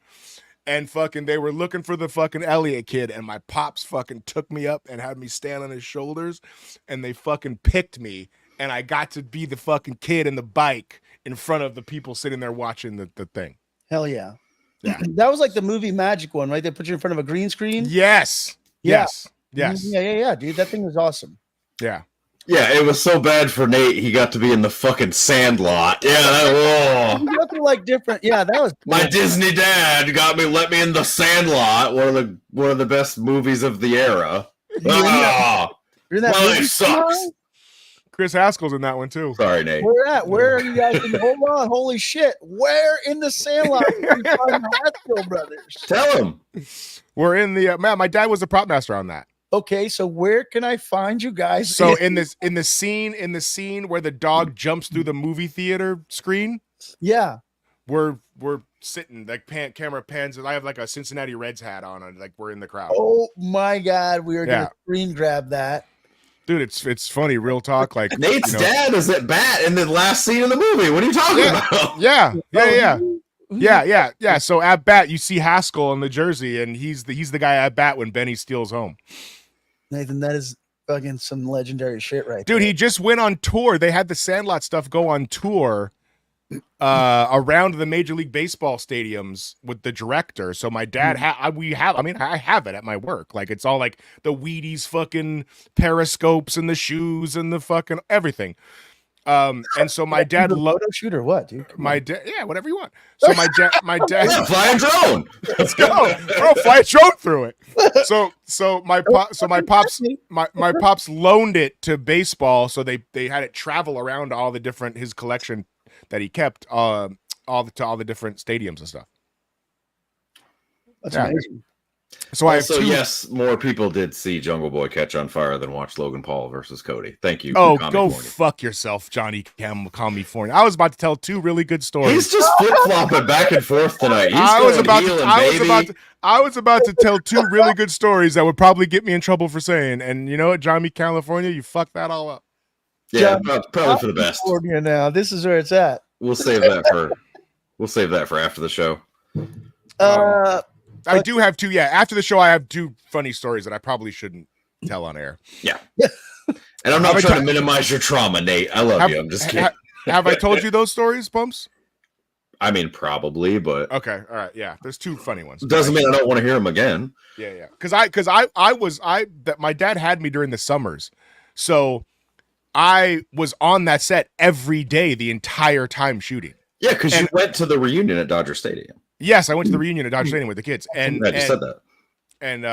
And fucking, they were looking for the fucking Elliot kid, and my pops fucking took me up and had me stand on his shoulders, and they fucking picked me, and I got to be the fucking kid in the bike in front of the people sitting there watching the thing. Hell yeah. Yeah. That was like the movie Magic one, right? They put you in front of a green screen. Yes. Yeah. Yes. Yeah, dude. That thing was awesome. Yeah. Yeah, it was so bad for Nate. He got to be in the fucking Sandlot. Yeah, You got to like different. Yeah, that was my Disney dad let me in the Sandlot. One of the best movies of the era. You're in that movie sucks. tomorrow? Chris Haskell's in that one too. Sorry, Nate. Where are you guys? Hold on, holy shit! Where in the Sandlot are you find the Haskell brothers? Tell him. We're in the man. My dad was the prop master on that. Okay, so where can I find you guys? So in the scene where the dog jumps through the movie theater screen, yeah, we're sitting, like camera pans, and I have like a Cincinnati Reds hat on, and like we're in the crowd. Oh my god, we are gonna screen grab that. Dude, it's funny, real talk. Like Nate's dad is at bat in the last scene of the movie. What are you talking about? Yeah. So at bat, you see Haskell on the jersey, and he's the guy at bat when Benny steals home. Nathan, that is fucking some legendary shit, right? Dude, he just went on tour. They had the Sandlot stuff go on tour around the Major League Baseball stadiums with the director. So my dad I have it at my work. Like it's all like the Wheaties fucking periscopes and the shoes and the fucking everything. And so my dad photo shoot or what, dude? My dad, yeah, whatever you want. So my dad, Yeah, fly a drone. let's go. Bro, fly a drone through it. So my pops loaned it to baseball, so they had it travel around to all the different his collection that he kept, all the different stadiums and stuff. That's amazing. So I have two. Yes, more people did see Jungle Boy catch on fire than watch Logan Paul versus Cody. Thank you. Oh, go fuck yourself, Johnny California. I was about to tell two really good stories. He's just flip flopping back and forth tonight. I was about to tell two really good stories that would probably get me in trouble for saying. And you know what, Johnny California, you fucked that all up. Yeah, probably for the best. California now. This is where it's at. We'll save that for after the show. I do have two. Yeah, after the show, I have two funny stories that I probably shouldn't tell on air. Yeah, and I'm not trying to minimize your trauma, Nate. I love you. I'm just kidding. Have I told you those stories, Pumps? I mean, probably, but okay, all right, yeah. There's two funny ones. Doesn't mean I don't want to hear them again. Yeah. Because my dad had me during the summers, so I was on that set every day the entire time shooting. Yeah, because you went to the reunion at Dodger Stadium. Yes, I went to the reunion at Dodger Stadium with the kids. And I just said that. And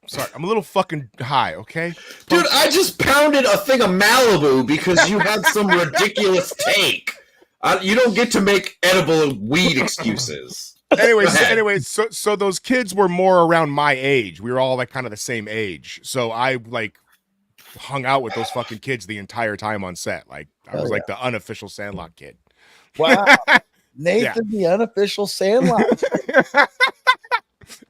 sorry, I'm a little fucking high, okay? Dude, I just pounded a thing of Malibu because you had some ridiculous take. You don't get to make edible weed excuses. Anyways, so those kids were more around my age. We were all like kind of the same age. So I like hung out with those fucking kids the entire time on set. Like I was like the unofficial Sandlot kid. Wow. Nathan, the unofficial Sandlot.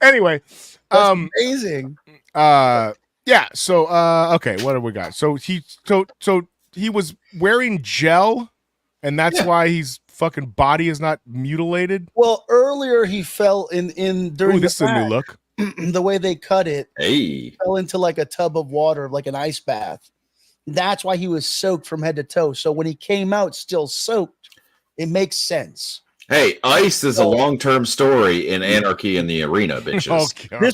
Anyway, that's amazing. Yeah. So, okay, what have we got? So he was wearing gel, and that's why his fucking body is not mutilated. Well, earlier he fell in during. Ooh, this is a new look. The way they cut it, he fell into like a tub of water, like an ice bath. That's why he was soaked from head to toe. So when he came out still soaked, it makes sense. Hey, ice is a long-term story in Anarchy in the Arena, bitches. Oh,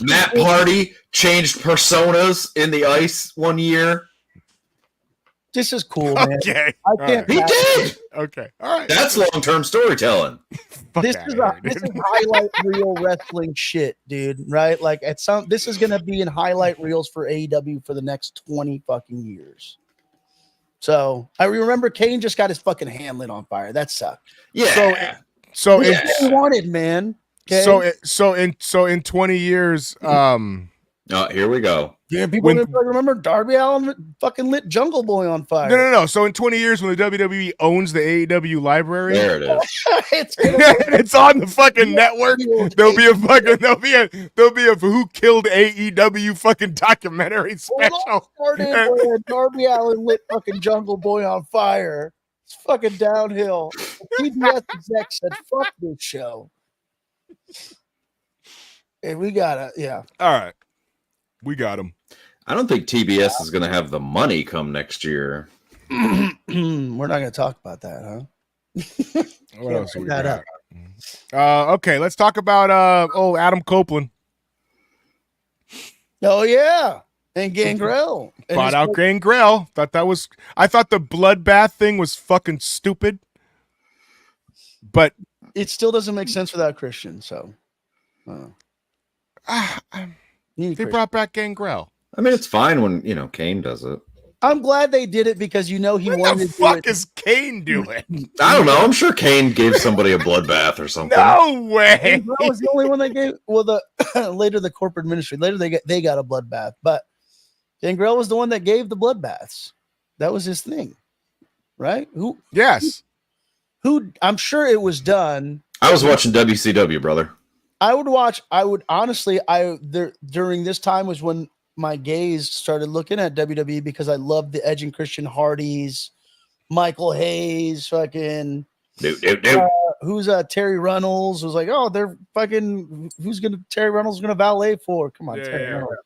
Matt Party changed personas in the ice one year. This is cool, man. Okay. I can't. He did. Okay. All right. That's long-term storytelling. This is highlight reel wrestling shit, dude. Right? Like this is gonna be in highlight reels for AEW for the next 20 fucking years. So I remember Kane just got his fucking hand lit on fire. That sucked. Yeah. So he wanted, man. Okay? So in 20 years, here we go. Yeah, people remember Darby Allin fucking lit Jungle Boy on fire. No. So in 20 years, when the WWE owns the AEW library, there it is. it's on the fucking network. There'll be a Who Killed AEW fucking documentary special. Darby Allin lit fucking Jungle Boy on fire. It's fucking downhill. The TBS exec said, "Fuck this show." And we gotta, All right. We got him. I don't think TBS is going to have the money come next year. We're not going to talk about that, huh? What else we got? Okay, let's talk about Adam Copeland. Oh yeah, and Gangrel. Bought out Gangrel. I thought the bloodbath thing was fucking stupid, but it still doesn't make sense without Christian. So, they brought back Gangrel. I mean, it's fine when Kane does it. I'm glad they did it because he wanted to do it. What the fuck is Kane doing? I don't know. I'm sure Kane gave somebody a bloodbath or something. No way. Gangrel was the only one they gave. Well, later the corporate ministry. Later they got a bloodbath, but Gangrel was the one that gave the bloodbaths. That was his thing, right? Yes. Who? I'm sure it was done. I was watching WCW, brother. During this time was when my gaze started looking at WWE because I loved the Edge and Christian Hardys, Michael Hayes, fucking who's Terry Runnels was like, oh, they're fucking Terry Runnels gonna valet for? Come on, Terry Runnels.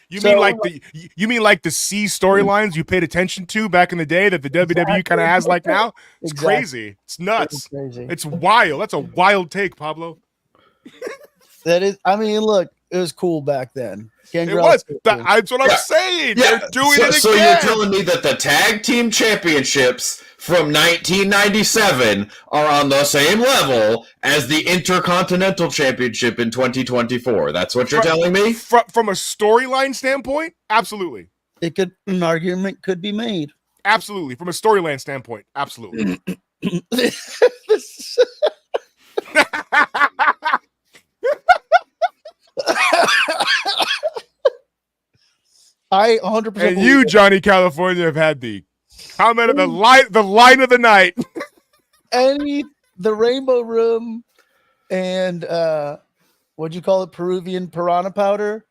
You mean like the C storylines you paid attention to back in the day that the WWE kind of has like now? It's crazy. It's nuts. It's wild. That's a wild take, Pablo. That is. I mean, look, it was cool back then. It was. That's what I'm saying. Yeah. They're doing it again. So you're telling me that the tag team championships from 1997 are on the same level as the Intercontinental Championship in 2024. That's what you're telling me? From a storyline standpoint, absolutely. An argument could be made. Absolutely. From a storyline standpoint, absolutely. I 100%. And you, Johnny California, have had the comment of the line of the night. The Rainbow Room and what'd you call it? Peruvian piranha powder?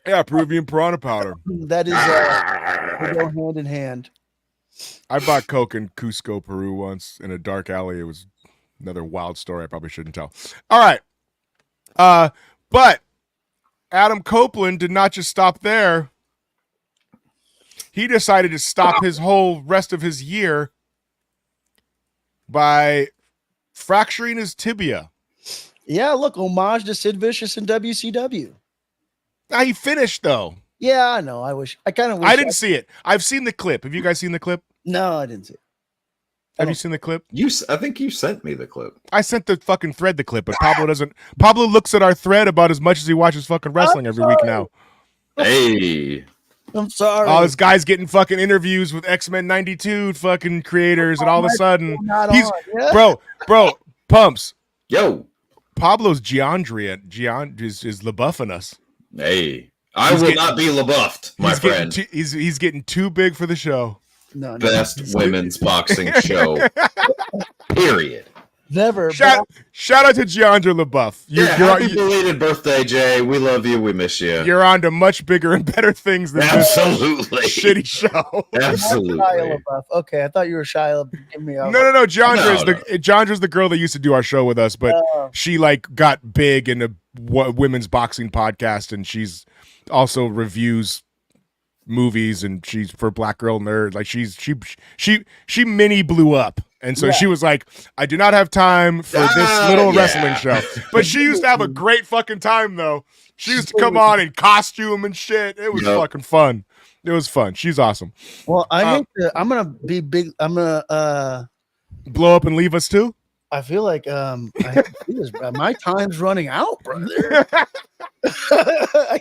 Yeah, Peruvian piranha powder. That is they go hand in hand. I bought Coke in Cusco, Peru once in a dark alley. It was another wild story I probably shouldn't tell. All right. But Adam Copeland did not just stop there. He decided to stop his whole rest of his year by fracturing his tibia. Yeah, look, homage to Sid Vicious in WCW. Now he finished though. Yeah, I know. I didn't see it. I've seen the clip. Have you guys seen the clip? No, I didn't see it. Have you seen the clip? I think you sent me the clip. I sent the fucking thread the clip, but Pablo doesn't. Pablo looks at our thread about as much as he watches fucking wrestling every week now. Hey. I'm sorry. Oh, this guy's getting fucking interviews with X-Men 92 fucking creators, and all of a sudden he's bro, Pumps. Yo. Pablo's Giandria is LaBuffing us. Hey. I will not be LaBuffed, my friend. He's getting too big for the show. No. Best women's boxing show. Period. Never. Shout out to Giandra LaBeouf. Happy belated birthday, Jay. We love you. We miss you. You're on to much bigger and better things than this shitty show. Absolutely. Okay, I thought you were Shia. Give me a No. Giandra's the girl that used to do our show with us, but she like got big in a women's boxing podcast, and she's also reviews movies, and she's for Black Girl Nerd. Like she mini blew up. And so she was like, I do not have time for this little wrestling show. But she used to have a great fucking time, though. She used to come on in costume and shit. It was fucking fun. It was fun. She's awesome. Well, I'm going to be big. I'm going to blow up and leave us, too? I feel like I have to do this, bro. My time's running out, brother.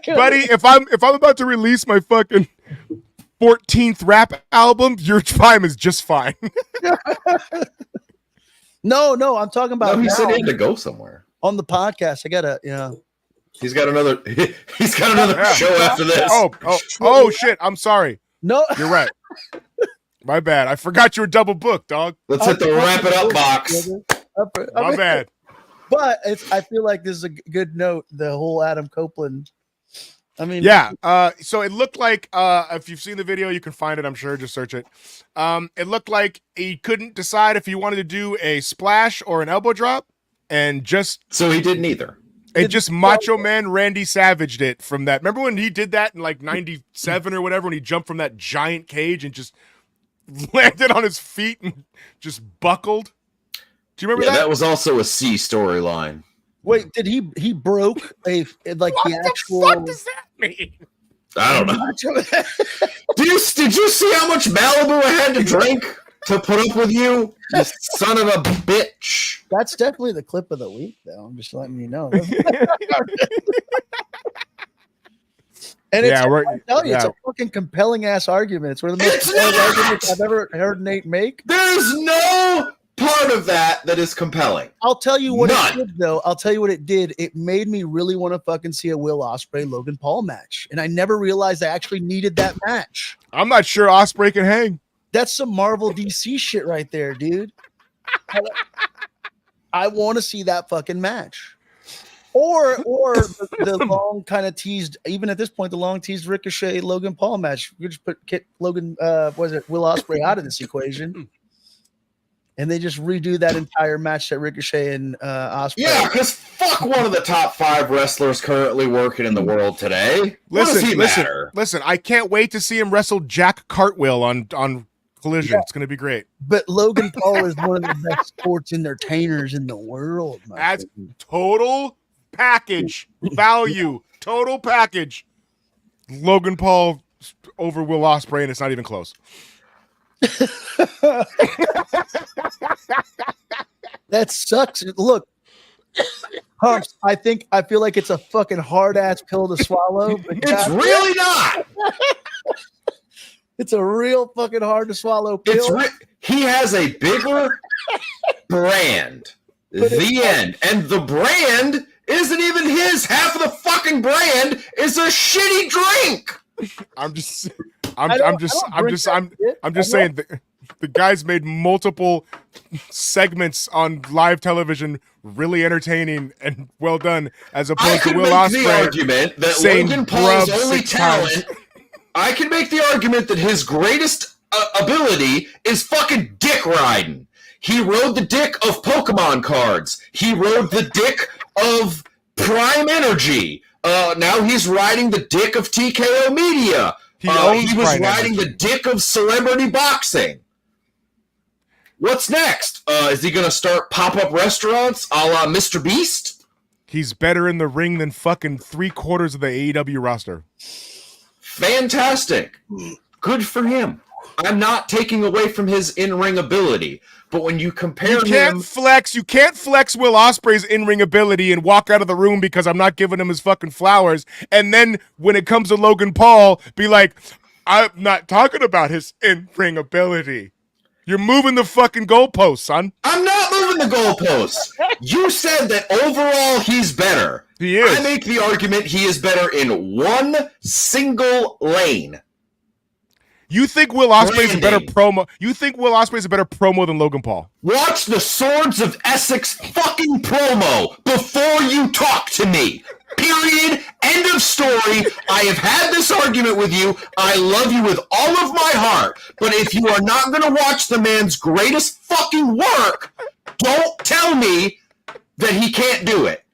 Buddy, if I'm about to release my fucking 14th rap album, your time is just fine. No, I'm talking about. No, he said he had to go somewhere on the podcast. I gotta, He's got another show after this. Oh shit! I'm sorry. No, you're right. My bad. I forgot you were double booked, dog. Let's hit the wrap it up box. My bad. But I feel like this is a good note. The whole Adam Copeland. I mean, yeah. So it looked like if you've seen the video, you can find it. I'm sure. Just search it. It looked like he couldn't decide if he wanted to do a splash or an elbow drop, and so he did neither. It just Macho Man Randy Savaged it from that. Remember when he did that in like '97 or whatever, when he jumped from that giant cage and just landed on his feet and just buckled? Do you remember that? That was also a C storyline. Wait, did he broke the actual? What the fuck does that mean? I don't know. Did you see how much Malibu I had to drink to put up with you? You son of a bitch. That's definitely the clip of the week, though. I'm just letting you know. And I tell you, it's a fucking compelling ass argument. It's one of the most compelling arguments I've ever heard Nate make. There's no part of that is compelling. I'll tell you what it did, though. I'll tell you what it did. It made me really want to fucking see a Will Osprey Logan Paul match, and I never realized I actually needed that match. I'm not sure Osprey can hang. That's some Marvel DC shit right there, dude. I want to see that fucking match, or the long kind of teased. Even at this point, the long teased Ricochet Logan Paul match. You just put Will Osprey out of this equation. and they just redo that entire match that Ricochet and Osprey. Yeah, because fuck one of the top 5 wrestlers currently working in the world today. What does he matter? Listen, I can't wait to see him wrestle Jack Cartwheel on Collision. Yeah. It's going to be great. But Logan Paul is one of the best sports entertainers in the world. That's total package value. Total package. Logan Paul over Will Osprey, and it's not even close. That sucks. Look, Humps, I feel like it's a fucking hard ass pill to swallow. But it's really not. It's a real fucking hard to swallow pill. He has a bigger brand. The end. And the brand isn't even his. Half of the fucking brand is a shitty drink. I'm just saying the guy's made multiple segments on live television really entertaining and well done, as opposed to Will Osprey. The argument that Logan Paul's only talent. I can make the argument that his greatest ability is fucking dick riding. He rode the dick of Pokemon cards. He rode the dick of Prime Energy. Now he's riding the dick of TKO Media. He was riding the dick of celebrity boxing. What's next? Is he going to start pop-up restaurants a la Mr. Beast? He's better in the ring than fucking 3/4 of the AEW roster. Fantastic. Good for him. I'm not taking away from his in-ring ability, but when you compare you can't flex Will Osprey's in-ring ability and walk out of the room because I'm not giving him his fucking flowers, and then when it comes to Logan Paul, be like, I'm not talking about his in-ring ability. You're moving the fucking goalposts, son. I'm not moving the goalposts. You said that overall he's better. He is. I make the argument he is better in one single lane. You think Will Osprey's a better promo? You think Will Osprey's a better promo than Logan Paul? Watch the Swords of Essex fucking promo before you talk to me. Period. End of story. I have had this argument with you. I love you with all of my heart. But if you are not going to watch the man's greatest fucking work, don't tell me that he can't do it.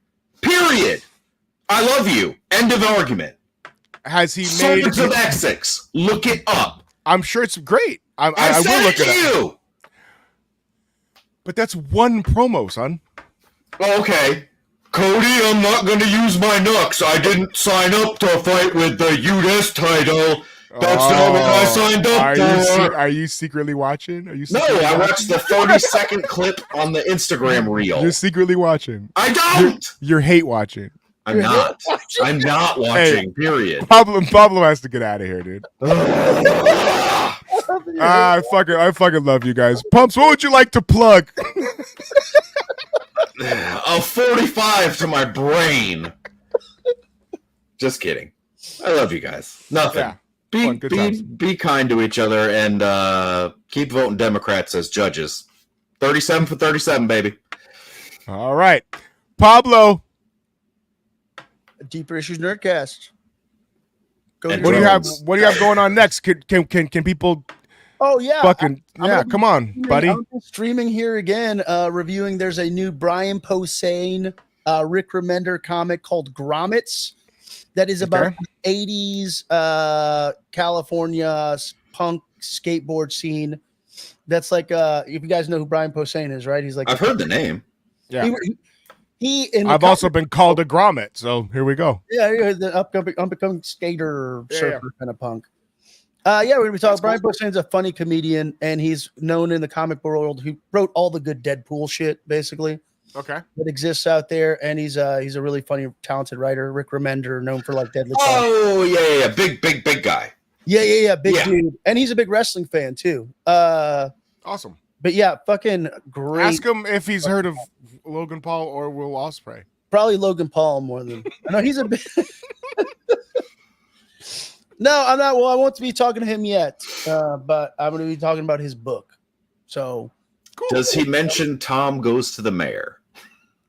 Period. I love you. End of argument. Has he made Swords of Essex? Look it up. I'm sure it's great. I will look it up. But that's one promo, son. Oh, okay. Cody, I'm not going to use my knucks. I didn't sign up to fight with the US title. That's not what I signed up for. Are you secretly watching? No, I watched the 30-second clip on the Instagram reel. You're secretly watching. I don't. You're hate watching. I'm not. I'm not watching, period. Pablo has to get out of here, dude. I fucking love you guys. Pumps, what would you like to plug? A 45 to my brain. Just kidding. I love you guys. Nothing. Yeah. Be kind to each other and keep voting Democrats as judges. 37 for 37, baby. All right. Pablo. Deeper Issues Nerdcast. What do you have going on next? Can people? Oh yeah, fucking yeah! Come on, buddy. I'm streaming here again, reviewing. There's a new Brian Posehn, Rick Remender comic called Grommets that is about the 80s California punk skateboard scene. That's like if you guys know who Brian Posehn is, right? He's like I've heard the name. Yeah. I've also been called a grommet, so here we go. Yeah, the upcoming skater surfer kind of punk. We're gonna be talking. Brian Posehn's a funny comedian, and he's known in the comic world. He wrote all the good Deadpool shit, basically. Okay. That exists out there, and he's a really funny, talented writer. Rick Remender, known for like Deadly. Oh yeah, big guy. Yeah, big dude, and he's a big wrestling fan too. Awesome. But yeah, fucking great. Ask him if he's heard of Logan Paul or Will Osprey. Probably Logan Paul more than. No, he's a bit. No, I'm not. Well, I won't be talking to him yet, but I'm going to be talking about his book. So, cool. Does he mention Tom Goes to the Mayor?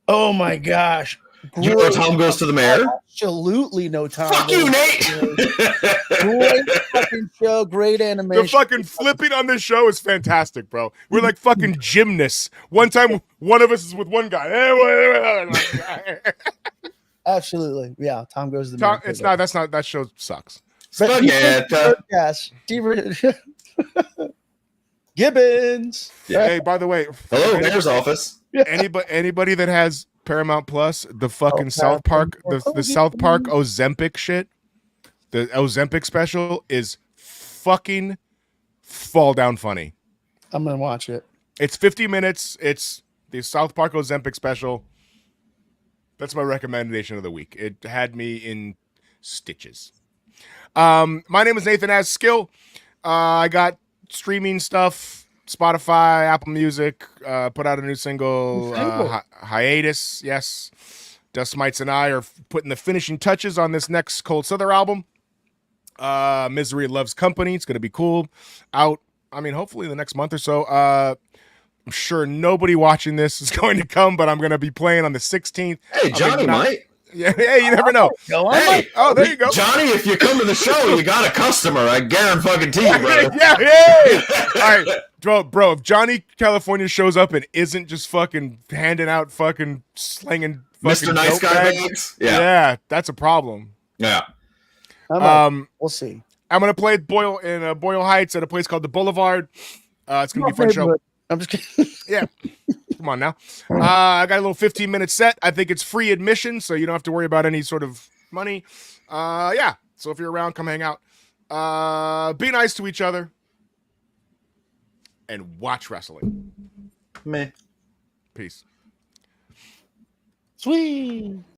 Oh my gosh! You know Tom Goes to the Mayor? Absolutely no Tom. Fuck you, Nate. Great fucking show, great animation. The fucking flipping on this show is fantastic, bro. We're like fucking gymnasts. One time, one of us is with one guy. Absolutely, yeah. Tom goes to the. Tom, it's not. That's not. That show sucks. Spaghetti. Yes, Gibbons. Yeah. Hey, by the way, Hello, mayor's office. anybody that has Paramount Plus, the fucking South Park, the South Park Ozempic shit, the Ozempic special is fucking fall down funny. I'm gonna watch it. It's 50 minutes. It's the South Park Ozempic special. That's my recommendation of the week. It had me in stitches. My name is Nathan Haskell. I got streaming stuff, Spotify, Apple Music, put out a new single, Hiatus. Yes. Dust Mites and I are putting the finishing touches on this next Cold Souther album. Misery Loves Company. It's going to be cool. Out, I mean, hopefully the next month or so. I'm sure nobody watching this is going to come, but I'm going to be playing on the 16th. Hey, Johnny might. Yeah, hey, you never know. Hey, oh, there you go. Johnny, if you come to the show, you got a customer. I guarantee you, brother. Yeah. All right, bro, if Johnny California shows up and isn't just fucking handing out fucking slinging fucking Mr. Nice Guy bags? Yeah, that's a problem. Yeah. We'll see. I'm going to play Boyle Heights at a place called the Boulevard. It's going to be a fun show. I'm just kidding. Yeah. Come on now. I got a little 15-minute set. I think it's free admission, so you don't have to worry about any sort of money. Yeah. So if you're around, come hang out. Be nice to each other. And watch wrestling. Meh. Peace. Sweet.